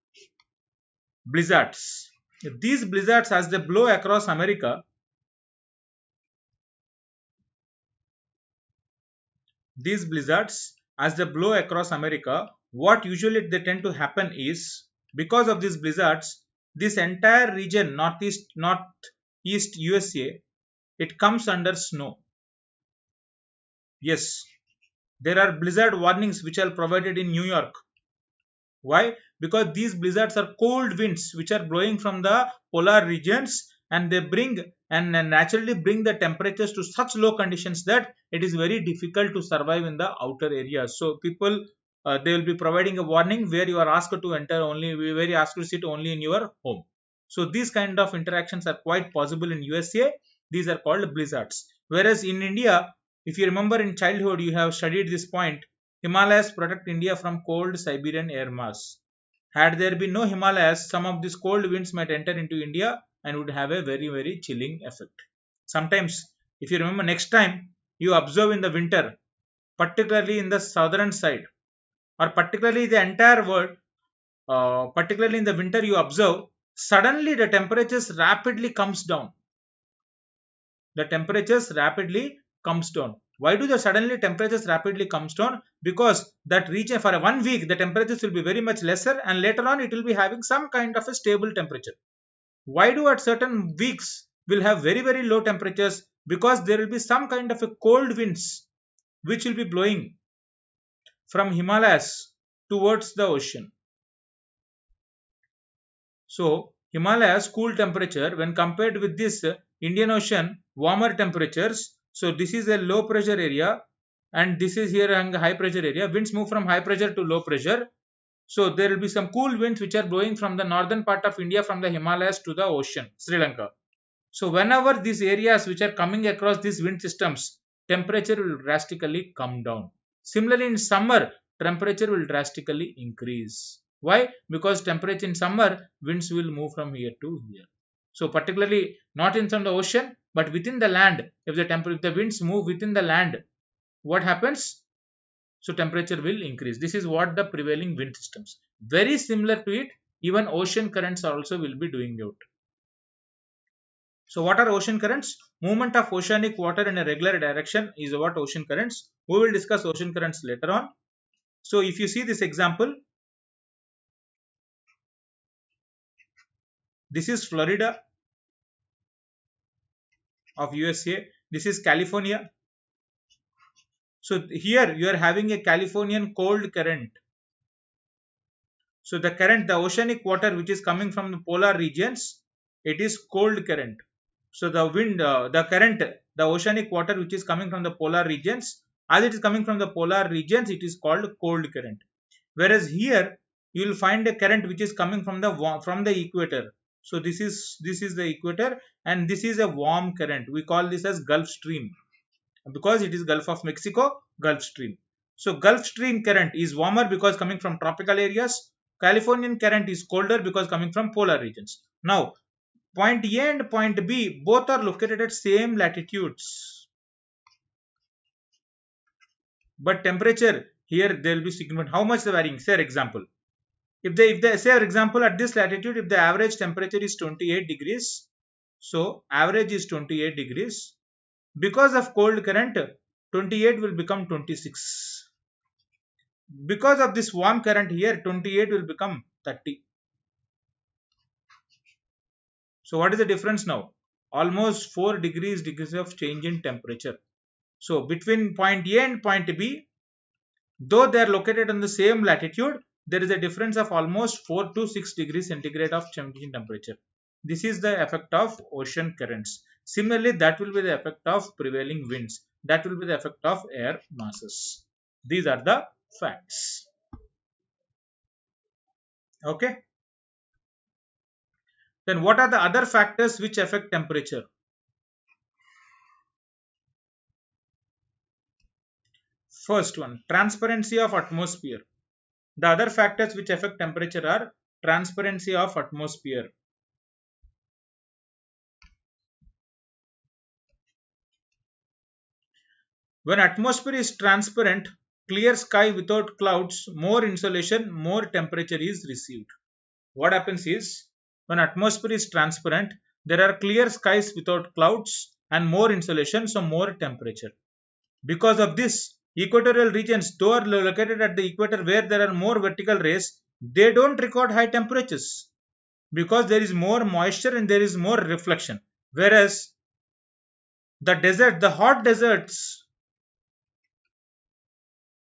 Blizzards. These blizzards, as they blow across America, these blizzards, as they blow across America, what usually they tend to happen is, because of these blizzards, this entire region, northeast USA, it comes under snow. Yes, there are blizzard warnings which are provided in New York. Why? Because these blizzards are cold winds which are blowing from the polar regions, and they bring and naturally bring the temperatures to such low conditions that it is very difficult to survive in the outer areas. So people, they will be providing a warning where you are asked to enter only, where you are asked to sit only in your home. So these kind of interactions are quite possible in USA. These are called blizzards. Whereas in India, if you remember in childhood, you have studied this point. Himalayas protect India from cold Siberian air mass. Had there been no Himalayas, some of these cold winds might enter into India and would have a very, very chilling effect. Sometimes, if you remember, next time you observe in the winter, particularly in the southern side, or particularly the entire world, particularly in the winter, you observe suddenly the temperatures rapidly comes down. The temperatures rapidly comes down. Why do the suddenly temperatures rapidly comes down? Because that region for 1 week the temperatures will be very much lesser, and later on it will be having some kind of a stable temperature. Why do at certain weeks will have very, very low temperatures? Because there will be some kind of a cold winds which will be blowing from Himalayas towards the ocean. So Himalayas cool temperature when compared with this Indian Ocean warmer temperatures. So this is a low pressure area, and this is here a high pressure area. Winds move from high pressure to low pressure. So there will be some cool winds which are blowing from the northern part of India, from the Himalayas to the ocean, Sri Lanka. So whenever these areas which are coming across these wind systems, temperature will drastically come down. Similarly, in summer, temperature will drastically increase. Why? Because temperature in summer, winds will move from here to here. So particularly not inside the ocean, but within the land. If the winds move within the land, what happens? So temperature will increase. This is what the prevailing wind systems. Very similar to it, even ocean currents also will be doing out. So what are ocean currents? Movement of oceanic water in a regular direction is what ocean currents. We will discuss ocean currents later on. So if you see this example, this is Florida of USA. This is California. So here you are having a Californian cold current. So the current, the oceanic water which is coming from the polar regions, it is cold current. So the wind, the current, the oceanic water which is coming from the polar regions, as it is coming from the polar regions, it is called cold current. Whereas here you will find a current which is coming from the equator. So this is the equator, and this is a warm current. We call this as Gulf Stream because it is Gulf of Mexico, Gulf Stream. So Gulf Stream current is warmer because coming from tropical areas. Californian current is colder because coming from polar regions. Now point A and point B both are located at same latitudes, but temperature here there will be significant. How much the varying? Say example. If they say for example at this latitude, if the average temperature is 28 degrees, so average is 28 degrees. Because of cold current, 28 will become 26. Because of this warm current here, 28 will become 30. So what is the difference now? Almost 4 degrees of change in temperature. So between point A and point B, though they are located on the same latitude, there is a difference of almost 4 to 6 degrees centigrade of change in temperature. This is the effect of ocean currents. Similarly, that will be the effect of prevailing winds. That will be the effect of air masses. These are the facts. Okay. Then what are the other factors which affect temperature? First one, transparency of atmosphere. The other factors which affect temperature are transparency of atmosphere. When atmosphere is transparent, clear sky without clouds, more insolation, more temperature is received. What happens is, when atmosphere is transparent, there are clear skies without clouds and more insolation, so more temperature. Because of this, equatorial regions, though are located at the equator where there are more vertical rays, they don't record high temperatures because there is more moisture and there is more reflection. Whereas the hot deserts,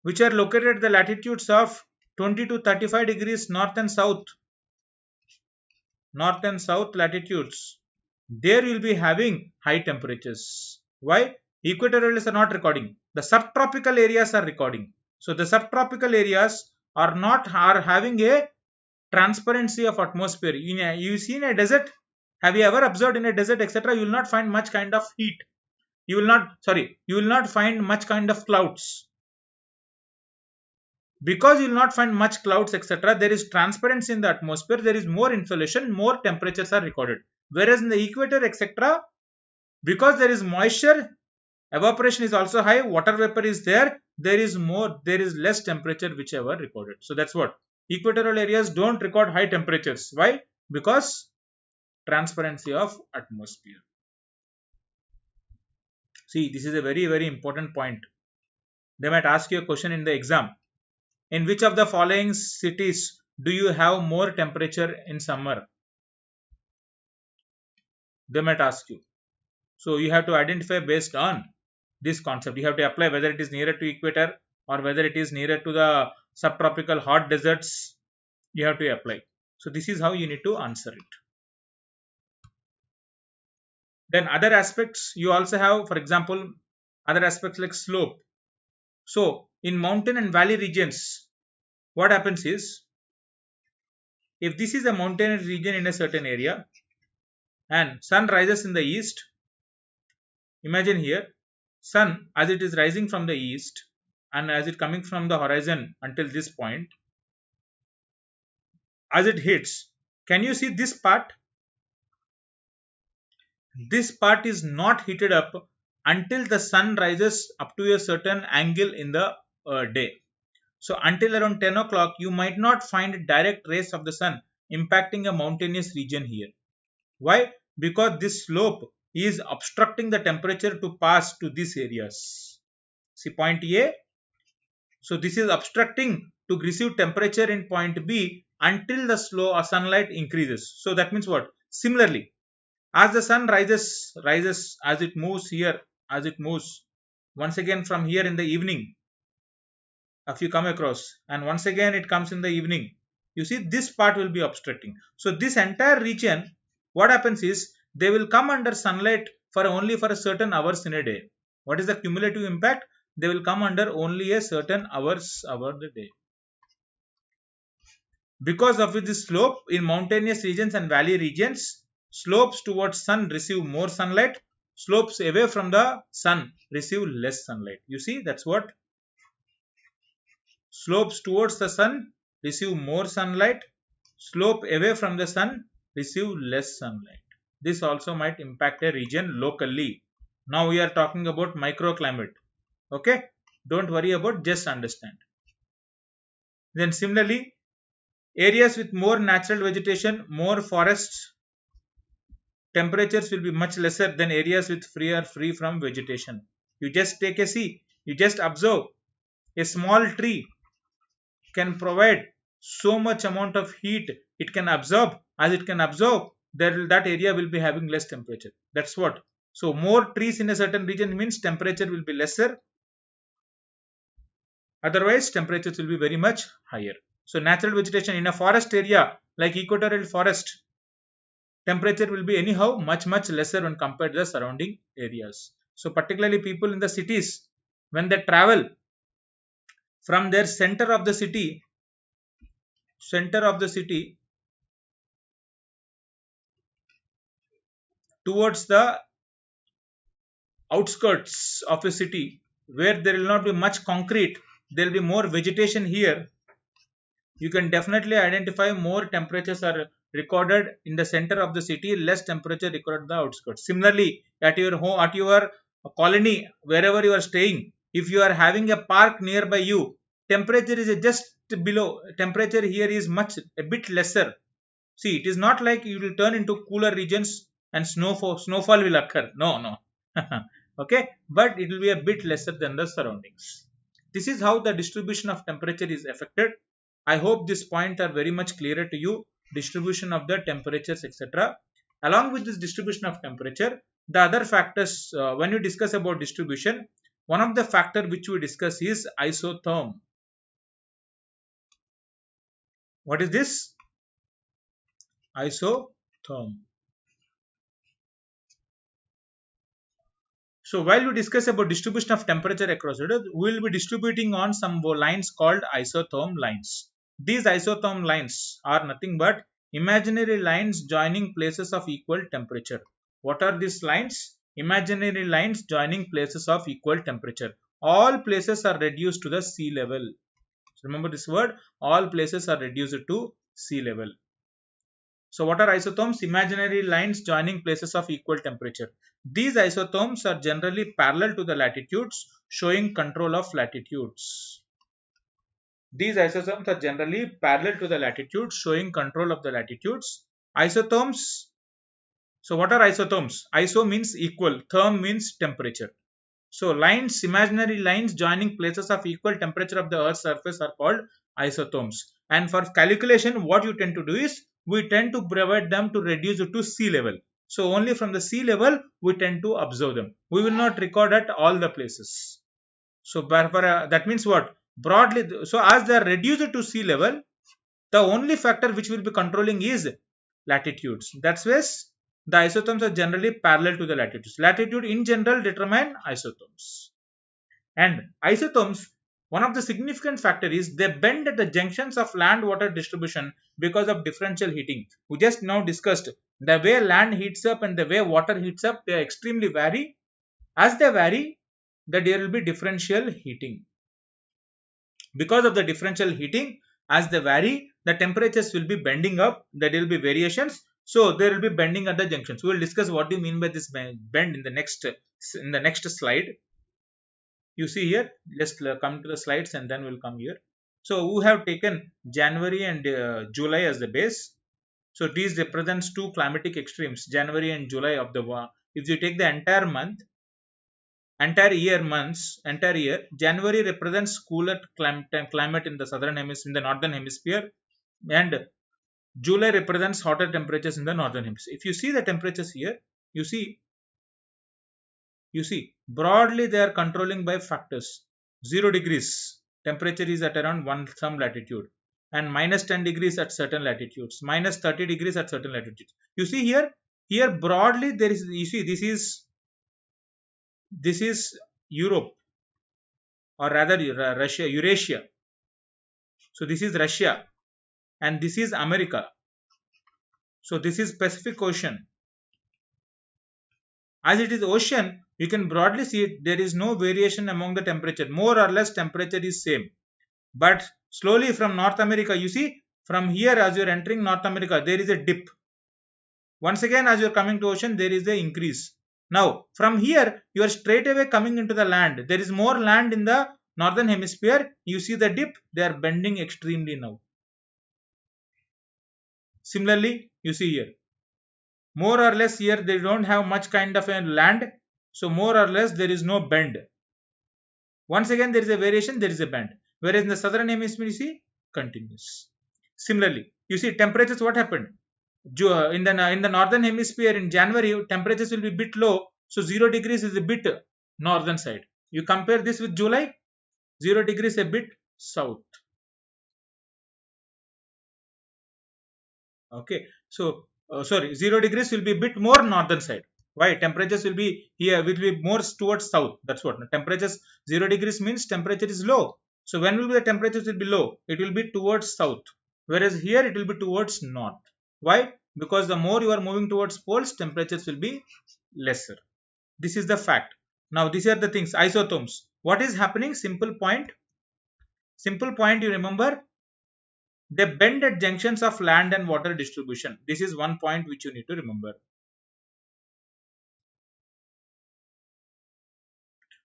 which are located at the latitudes of 20 to 35 degrees north and south latitudes, there you will be having high temperatures. Why? Equatorial are not recording. The subtropical areas are recording. So the subtropical areas are having a transparency of atmosphere. You see in a desert, have you ever observed in a desert, etc.? You will not find much kind of heat. You will not find much kind of clouds. Because you will not find much clouds, etc., there is transparency in the atmosphere, there is more insolation, more temperatures are recorded. Whereas in the equator, etc., because there is moisture, evaporation is also high, water vapor is there, there is less temperature whichever recorded. So that's what equatorial areas don't record high temperatures. Why? Because transparency of atmosphere. See, this is a very, very important point. They might ask you a question in the exam. In which of the following cities do you have more temperature in summer? They might ask you. So you have to identify based on this concept. You have to apply whether it is nearer to equator or whether it is nearer to the subtropical hot deserts. You have to apply. So this is how you need to answer it. Then other aspects you also have, for example, other aspects like slope. So in mountain and valley regions, what happens is, if this is a mountainous region in a certain area and sun rises in the east, imagine here sun as it is rising from the east, and as it coming from the horizon until this point, as it hits, can you see this part? This part is not heated up until the sun rises up to a certain angle in the day. So until around 10 o'clock, you might not find direct rays of the sun impacting a mountainous region here. Why? Because this slope is obstructing the temperature to pass to these areas. See point A. So this is obstructing to receive temperature in point B until the slow sunlight increases. So that means what? Similarly, as the sun rises as it moves here, as it moves once again from here in the evening, if you come across, and once again it comes in the evening, you see this part will be obstructing. So this entire region, what happens is they will come under sunlight for only for a certain hours in a day. What is the cumulative impact? They will come under only a certain hours over the day. Because of this slope in mountainous regions and valley regions, slopes towards sun receive more sunlight, slopes away from the sun receive less sunlight. You see, that's what slopes towards the sun receive more sunlight, slope away from the sun receive less sunlight. This also might impact a region locally. Now we are talking about microclimate. Okay, don't worry about, just understand. Then similarly, areas with more natural vegetation, more forests, temperatures will be much lesser than areas with free from vegetation. You just take a see, you just observe, a small tree can provide so much amount of heat it can absorb. As it can absorb, that area will be having less temperature. That's what. So more trees in a certain region means temperature will be lesser. Otherwise, temperatures will be very much higher. So natural vegetation in a forest area like equatorial forest, temperature will be anyhow much lesser when compared to the surrounding areas. So particularly people in the cities, when they travel from their center of the city towards the outskirts of a city where there will not be much concrete, there will be more vegetation here, you can definitely identify more temperatures are recorded in the center of the city, less temperature recorded in the outskirts. Similarly, at your home, at your colony, wherever you are staying, if you are having a park nearby you, temperature is just below. Temperature here is a bit lesser. See, it is not like you will turn into cooler regions and snowfall will occur. No. Okay, but it will be a bit lesser than the surroundings. This is how the distribution of temperature is affected. I hope this point are very much clearer to you. Distribution of the temperatures, etc. Along with this distribution of temperature, the other factors, when we discuss about distribution, one of the factor which we discuss is isotherm. What is this? Isotherm. So while we discuss about distribution of temperature across it, we will be distributing on some lines called isotherm lines. These isotherm lines are nothing but imaginary lines joining places of equal temperature. What are these lines? Imaginary lines joining places of equal temperature. All places are reduced to the sea level. So remember this word, all places are reduced to sea level. So what are isotherms? Imaginary lines joining places of equal temperature. These isotherms are generally parallel to the latitudes, showing control of latitudes. These isotherms are generally parallel to the latitudes, showing control of the latitudes. Isotherms. So what are isotherms? Iso means equal, therm means temperature. So lines, imaginary lines joining places of equal temperature of the Earth's surface are called isotherms. And for calculation, what you tend to do is, we tend to provide them to reduce it to sea level. So only from the sea level, we tend to observe them. We will not record at all the places. So that means what? Broadly, so as they are reduced to sea level, the only factor which will be controlling is latitudes. That's why the isotherms are generally parallel to the latitudes. Latitude in general determine isotherms. And isotherms, one of the significant factor is they bend at the junctions of land-water distribution because of differential heating. We just now discussed the way land heats up and the way water heats up, they extremely vary. As they vary, there will be differential heating. Because of the differential heating, as they vary, the temperatures will be bending up, there will be variations, so there will be bending at the junctions. We will discuss what do you mean by this bend in the next slide. You see here, just come to the slides and then we'll come here. So we have taken January and July as the base. So these represents two climatic extremes, January and July of the if you take the entire year, January represents cooler climate in the southern hemisphere, in the northern hemisphere, and July represents hotter temperatures in the northern hemisphere. If you see the temperatures here, you see broadly they are controlling by factors. 0 degrees temperature is at around some latitude, and minus 10 degrees at certain latitudes, minus 30 degrees at certain latitudes. You see here broadly there is, you see this is Europe, or rather Russia, Eurasia. So this is Russia and this is America. So this is Pacific Ocean. As it is ocean, you can broadly see it, there is no variation among the temperature. More or less temperature is same. But slowly from North America, you see from here as you are entering North America, there is a dip. Once again as you are coming to ocean, there is the increase. Now from here you are straight away coming into the land. There is more land in the northern hemisphere. You see the dip, they are bending extremely now. Similarly, you see here, more or less here they don't have much kind of a land, so more or less there is no bend. Once again there is a variation, there is a bend, whereas in the southern hemisphere you see continuous. Similarly, you see temperatures, what happened in the northern hemisphere in January, temperatures will be bit low, so 0 degrees is a bit northern side. You compare this with July, 0 degrees a bit south. Okay, so sorry, 0 degrees will be a bit more northern side. Why? Temperatures will be here, will be more towards south. That's what temperatures. 0 degrees means temperature is low. So when will be the temperatures will be low? It will be towards south, whereas here it will be towards north. Why? Because the more you are moving towards poles, temperatures will be lesser. This is the fact. Now these are the things, isotherms. What is happening? Simple point. Simple point, you remember, they bend at junctions of land and water distribution. This is one point which you need to remember.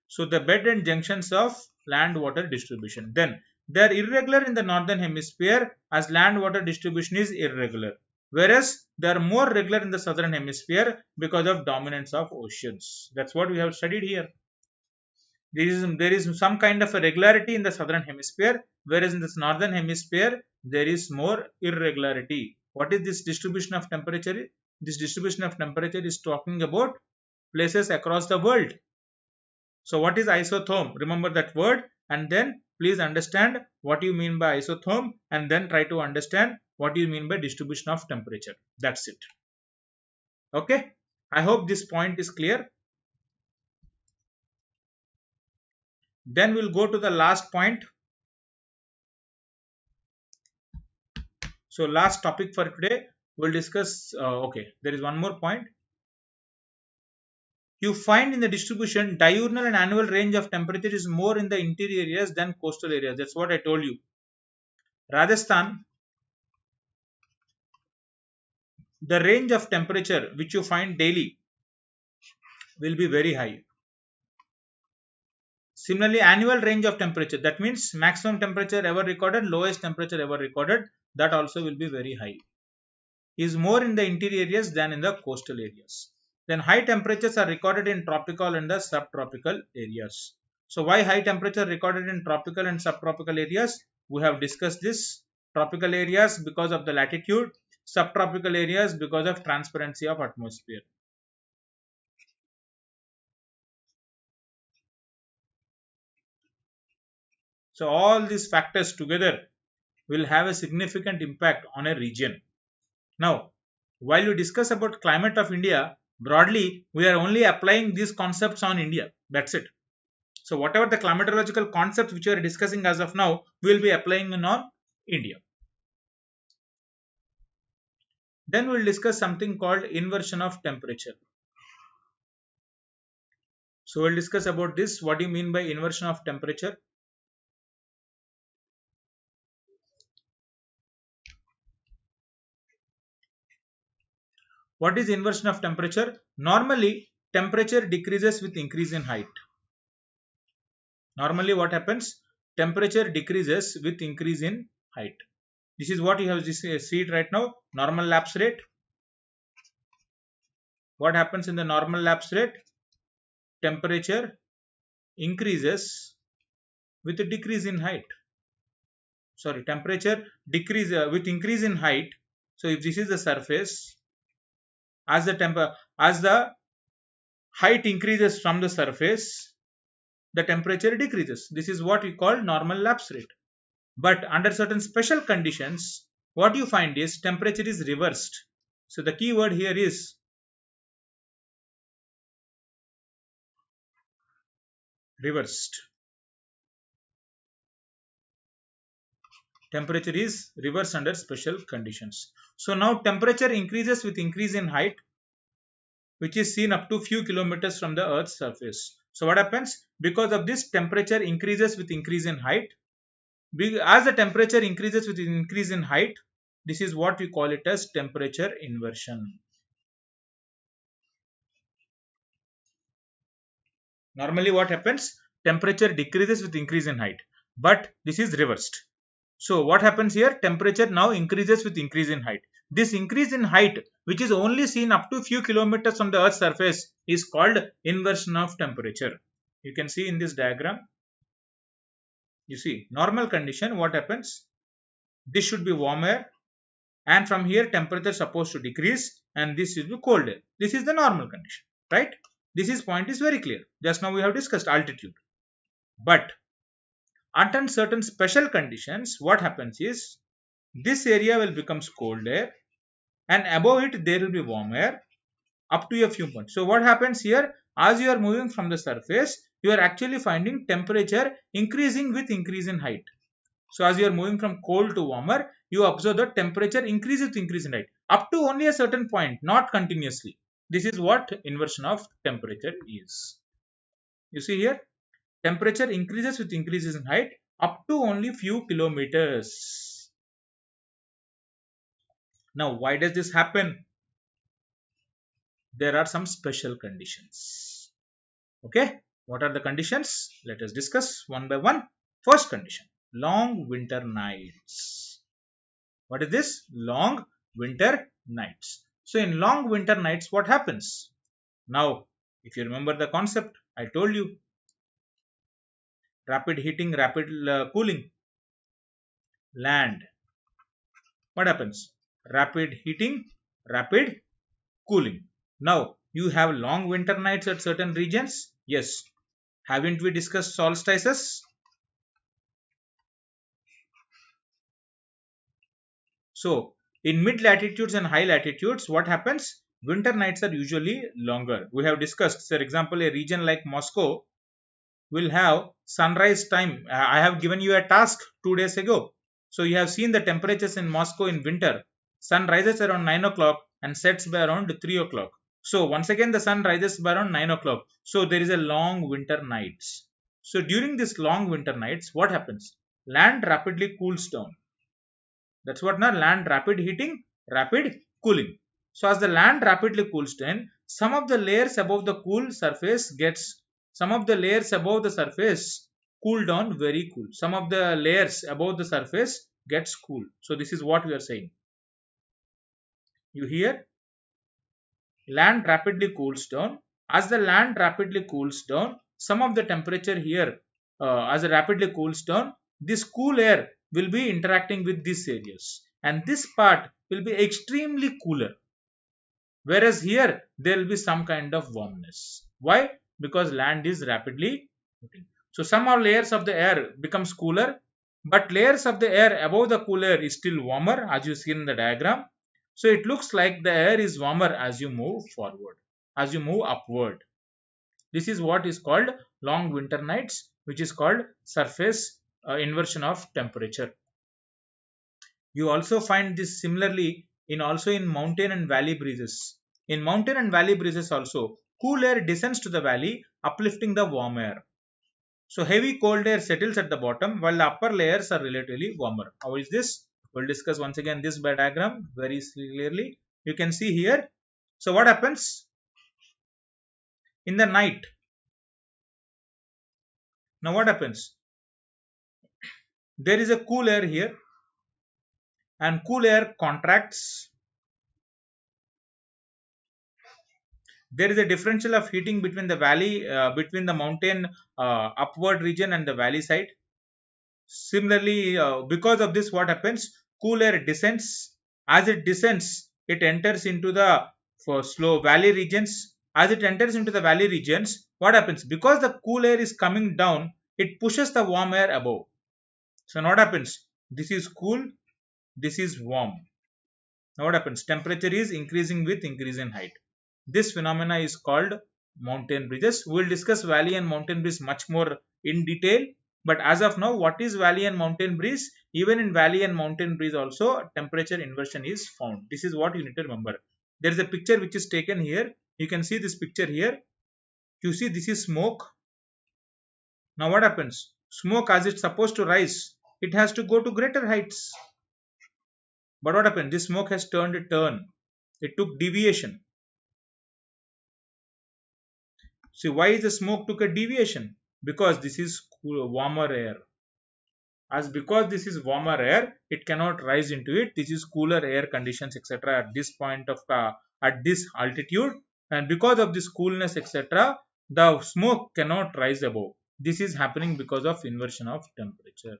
So the bend and junctions of land water distribution. Then they are irregular in the northern hemisphere as land water distribution is irregular. Whereas they are more regular in the southern hemisphere because of dominance of oceans. That's what we have studied here. There is some kind of a regularity in the southern hemisphere, whereas in this northern hemisphere there is more irregularity. What is this distribution of temperature? This distribution of temperature is talking about places across the world. So what is isotherm? Remember that word, and then please understand what you mean by isotherm, and then try to understand what you mean by distribution of temperature. That's it. Okay, I hope this point is clear. Then we'll go to the last point. So last topic for today, we'll discuss, okay, there is one more point. You find in the distribution, diurnal and annual range of temperature is more in the interior areas than coastal areas. That's what I told you. Rajasthan, the range of temperature which you find daily will be very high. Similarly, annual range of temperature, that means maximum temperature ever recorded, lowest temperature ever recorded, that also will be very high. Is more in the interior areas than in the coastal areas. Then high temperatures are recorded in tropical and the subtropical areas. So why high temperature recorded in tropical and subtropical areas? We have discussed this. Tropical areas because of the latitude, subtropical areas because of transparency of atmosphere. So all these factors together will have a significant impact on a region. Now, while we discuss about climate of India, broadly, we are only applying these concepts on India. That's it. So whatever the climatological concepts which we are discussing as of now, we will be applying on India. Then we will discuss something called inversion of temperature. So we'll discuss about this. What do you mean by inversion of temperature? What is inversion of temperature? Normally temperature decreases with increase in height. Normally what happens? Temperature decreases with increase in height. This is what you have see it right now. Normal lapse rate. What happens in the normal lapse rate? Temperature increases with a decrease in height. Sorry, temperature decrease with increase in height. So if this is the surface, as the height increases from the surface, the temperature decreases. This is what we call normal lapse rate. But under certain special conditions, what you find is temperature is reversed. So the key word here is reversed. Temperature is reversed under special conditions. So now temperature increases with increase in height, which is seen up to few kilometers from the Earth's surface. So what happens? Because of this, temperature increases with increase in height. As the temperature increases with increase in height, this is what we call it as temperature inversion. Normally what happens? Temperature decreases with increase in height, but this is reversed. So what happens here? Temperature now increases with increase in height. This increase in height, which is only seen up to few kilometers from the Earth's surface, is called inversion of temperature. You can see in this diagram. You see, normal condition, what happens? This should be warm air, and from here temperature is supposed to decrease, and this should be cold air. This is the normal condition, right? This point is very clear. Just now we have discussed altitude. But under certain special conditions, what happens is this area will become cold air, and above it there will be warm air up to a few points. So what happens here? As you are moving from the surface, you are actually finding temperature increasing with increase in height. So as you are moving from cold to warmer, you observe that temperature increases with increase in height up to only a certain point, not continuously. This is what inversion of temperature is. You see here, temperature increases with increases in height up to only few kilometers. Now, why does this happen? There are some special conditions. Okay, what are the conditions? Let us discuss one by one. First condition, long winter nights. What is this? Long winter nights. So in long winter nights, what happens? Now, if you remember the concept, I told you, rapid heating, rapid cooling. Land. What happens? Rapid heating, rapid cooling. Now, you have long winter nights at certain regions. Yes. Haven't we discussed solstices? So, in mid latitudes and high latitudes, what happens? Winter nights are usually longer. We have discussed, for example, a region like Moscow will have sunrise time. I have given you a task 2 days ago. So, you have seen the temperatures in Moscow in winter. Sun rises around 9 o'clock and sets by around 3 o'clock. So, once again the sun rises by around 9 o'clock. So, there is a long winter nights. So, during this long winter nights, what happens? Land rapidly cools down. That's what now land rapid heating, rapid cooling. So as the land rapidly cools down, some of the layers above the cool surface cool down very cool. Some of the layers above the surface gets cool. So this is what we are saying. You hear? Land rapidly cools down. As the land rapidly cools down, some of the temperature here, as it rapidly cools down, this cool air will be interacting with these areas, and this part will be extremely cooler, whereas here there will be some kind of warmness. Why? Because land is rapidly cooling. So some of layers of the air becomes cooler, but layers of the air above the cool air is still warmer, as you see in the diagram. So it looks like the air is warmer as you move forward, as you move upward. This is what is called long winter nights, which is called surface inversion of temperature. You also find this similarly in mountain and valley breezes. In mountain and valley breezes also, cool air descends to the valley, uplifting the warm air. So heavy cold air settles at the bottom while the upper layers are relatively warmer. How is this? We'll discuss once again this by diagram very clearly. You can see here, So what happens in the night? Now what happens? There is a cool air here, and cool air contracts. There is a differential of heating between the valley, between the mountain upward region and the valley side. Similarly, because of this, what happens? Cool air descends. As it descends, it enters into the slow valley regions. As it enters into the valley regions, what happens? Because the cool air is coming down, it pushes the warm air above. So now what happens? This is cool, this is warm. Now what happens? Temperature is increasing with increase in height. This phenomena is called mountain breezes. We will discuss valley and mountain breeze much more in detail. But as of now, what is valley and mountain breeze? Even in valley and mountain breeze also, temperature inversion is found. This is what you need to remember. There is a picture which is taken here. You can see this picture here. You see this is smoke. Now what happens? Smoke, as it's supposed to rise, it has to go to greater heights. But what happened? This smoke has turned a turn. It took deviation. See, why the smoke took a deviation? Because this is warmer air. As because this is warmer air, it cannot rise into it. This is cooler air conditions, etc. At this point of at this altitude, and because of this coolness, etc., the smoke cannot rise above. This is happening because of inversion of temperature.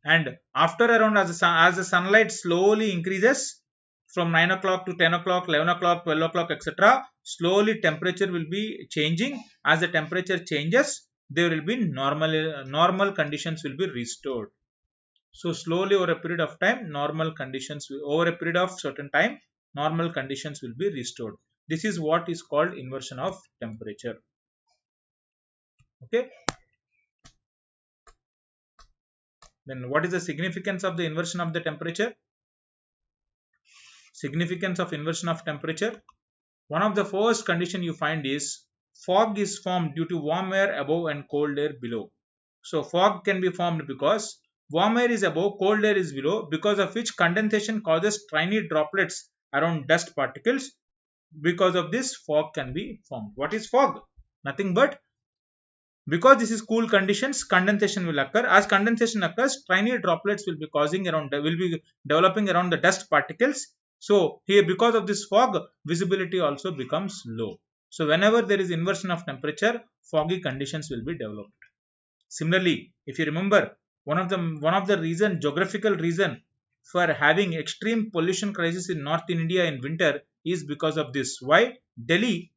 And after around as the sunlight slowly increases from 9 o'clock to 10 o'clock, 11 o'clock, 12 o'clock, etc., slowly temperature will be changing. As the temperature changes, there will be normal conditions will be restored. So slowly over a period of time, normal conditions over a period of certain time, normal conditions will be restored. This is what is called inversion of temperature. Okay. Then what is the significance of the inversion of the temperature? Significance of inversion of temperature. One of the first condition you find is fog is formed due to warm air above and cold air below. So fog can be formed because warm air is above, cold air is below, because of which condensation causes tiny droplets around dust particles. Because of this, fog can be formed. What is fog? Nothing but because this is cool conditions, condensation will occur. As condensation occurs, tiny droplets will be developing around the dust particles. So here, because of this fog, visibility also becomes low. So whenever there is inversion of temperature, foggy conditions will be developed. Similarly, if you remember, one of the geographical reason for having extreme pollution crisis in North India in winter is because of this. Why? Delhi.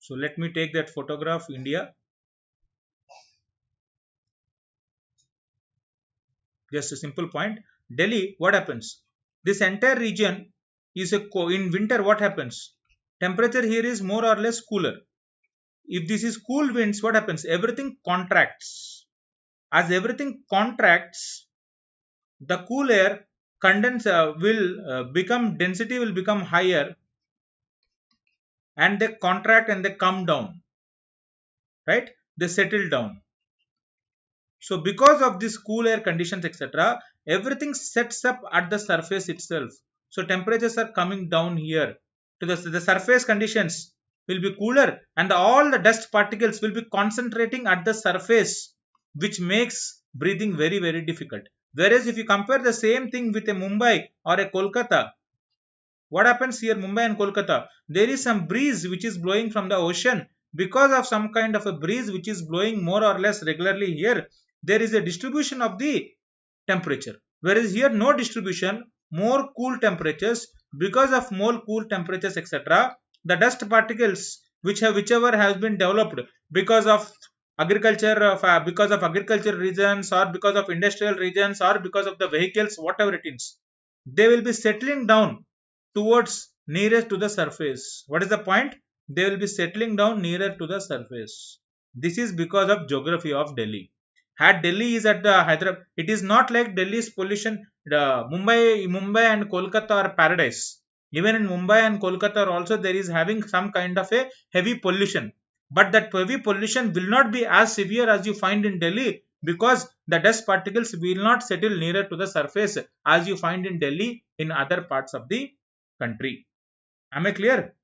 So let me take that photograph, India. Just a simple point. Delhi, what happens? This entire region is in winter. What happens? Temperature here is more or less cooler. If this is cool winds, what happens? Everything contracts. As everything contracts, the cool air density will become higher, and they contract and they come down. Right? They settle down. So because of this cool air conditions, etc., everything sets up at the surface itself. So temperatures are coming down here to the surface conditions will be cooler, and all the dust particles will be concentrating at the surface, which makes breathing very, very difficult. Whereas if you compare the same thing with a Mumbai or a Kolkata, what happens here, Mumbai and Kolkata? There is some breeze which is blowing from the ocean. Because of some kind of a breeze which is blowing more or less regularly here, there is a distribution of the temperature. Whereas here no distribution, more cool temperatures. Because of more cool temperatures, etc., the dust particles whichever has been developed because of agriculture, because of agricultural reasons, or because of industrial regions, or because of the vehicles, whatever it is, they will be settling down towards nearest to the surface. What is the point? They will be settling down nearer to the surface. This is because of geography of Delhi. Had Delhi is at the Hyderabad, it is not like Delhi's pollution. The Mumbai and Kolkata are paradise. Even in Mumbai and Kolkata also there is having some kind of a heavy pollution. But that heavy pollution will not be as severe as you find in Delhi, because the dust particles will not settle nearer to the surface as you find in Delhi in other parts of the country. Am I clear?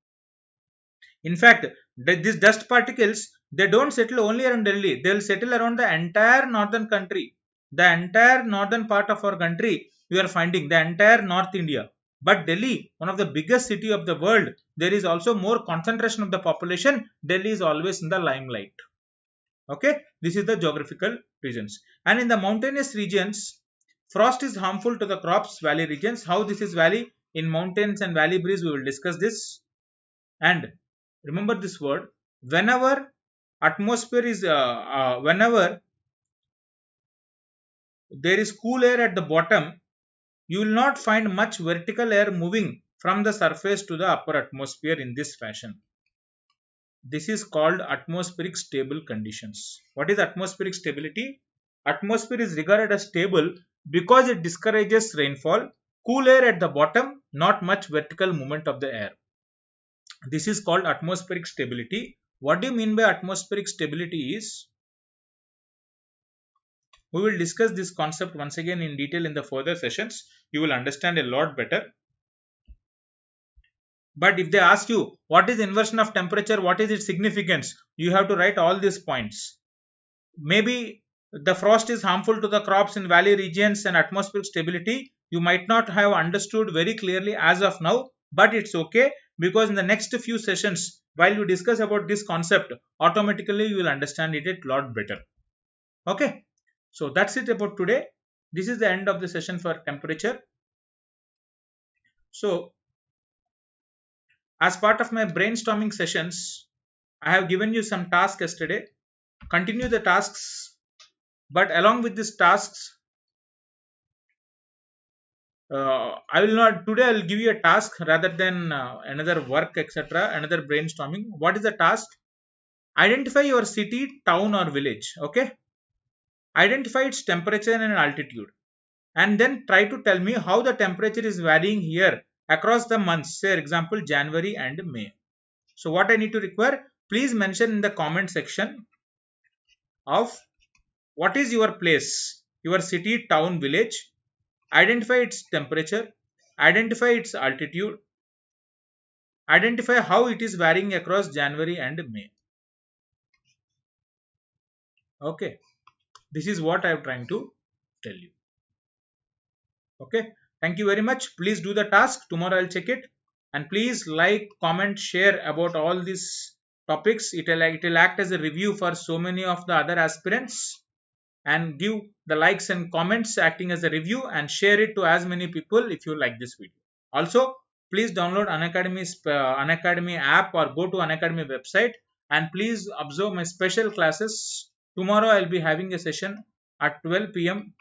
In fact, these dust particles, they don't settle only around Delhi. They will settle around the entire northern country. The entire northern part of our country, we are finding the entire North India. But Delhi, one of the biggest city of the world, there is also more concentration of the population. Delhi is always in the limelight. Okay, this is the geographical regions. And in the mountainous regions, frost is harmful to the crops. Valley regions, how this is valley in mountains and valley breeze, we will discuss this. And remember this word, whenever atmosphere is whenever there is cool air at the bottom, you will not find much vertical air moving from the surface to the upper atmosphere in this fashion. This is called atmospheric stable conditions. What is atmospheric stability? Atmosphere is regarded as stable because it discourages rainfall, cool air at the bottom, not much vertical movement of the air. This is called atmospheric stability. What do you mean by atmospheric stability is? We will discuss this concept once again in detail in the further sessions. You will understand a lot better. But if they ask you what is inversion of temperature, what is its significance, you have to write all these points. Maybe the frost is harmful to the crops in valley regions and atmospheric stability. You might not have understood very clearly as of now, but it's okay, because in the next few sessions, while you discuss about this concept, automatically you will understand it a lot better. Okay, so that's it about today. This is the end of the session for temperature. So as part of my brainstorming sessions, I have given you some tasks yesterday. Continue the tasks, but along with these tasks, I will not today. I will give you a task rather than another work, etc. Another brainstorming. What is the task? Identify your city, town, or village. Okay. Identify its temperature and altitude, and then try to tell me how the temperature is varying here across the months. Say, for example, January and May. So, what I need to require? Please mention in the comment section of what is your place, your city, town, village. Identify its temperature, identify its altitude, identify how it is varying across January and May. Okay, this is what I am trying to tell you. Okay, thank you very much. Please do the task. Tomorrow I'll check it, and please like, comment, share about all these topics. It will act as a review for so many of the other aspirants, and give the likes and comments acting as a review, and share it to as many people if you like this video. Also, please download Unacademy app or go to Unacademy website, and please observe my special classes. Tomorrow I will be having a session at 12 p.m.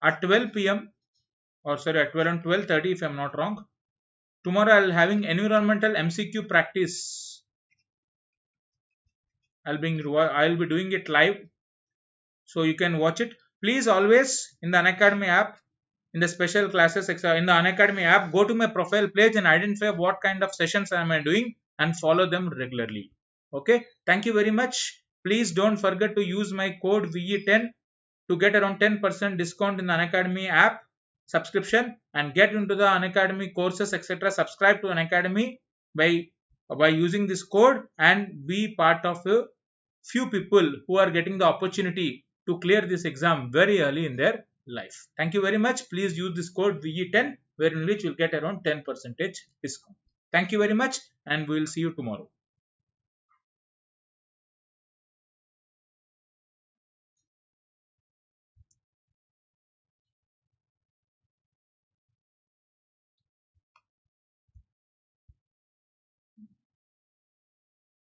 At 12 p.m. or sorry, at 12:30 if I am not wrong. Tomorrow I will having environmental MCQ practice. I'll be doing it live, so you can watch it. Please always in the Unacademy app, in the special classes, in the Unacademy app, go to my profile page and identify what kind of sessions I am doing and follow them regularly. Okay, thank you very much. Please don't forget to use my code VE10 to get around 10% discount in the Unacademy app subscription and get into the Unacademy courses, etc. Subscribe to Unacademy by using this code and be part of a few people who are getting the opportunity to clear this exam very early in their life. Thank you very much. Please use this code VE10, wherein which you will get around 10% discount. Thank you very much, and we will see you tomorrow.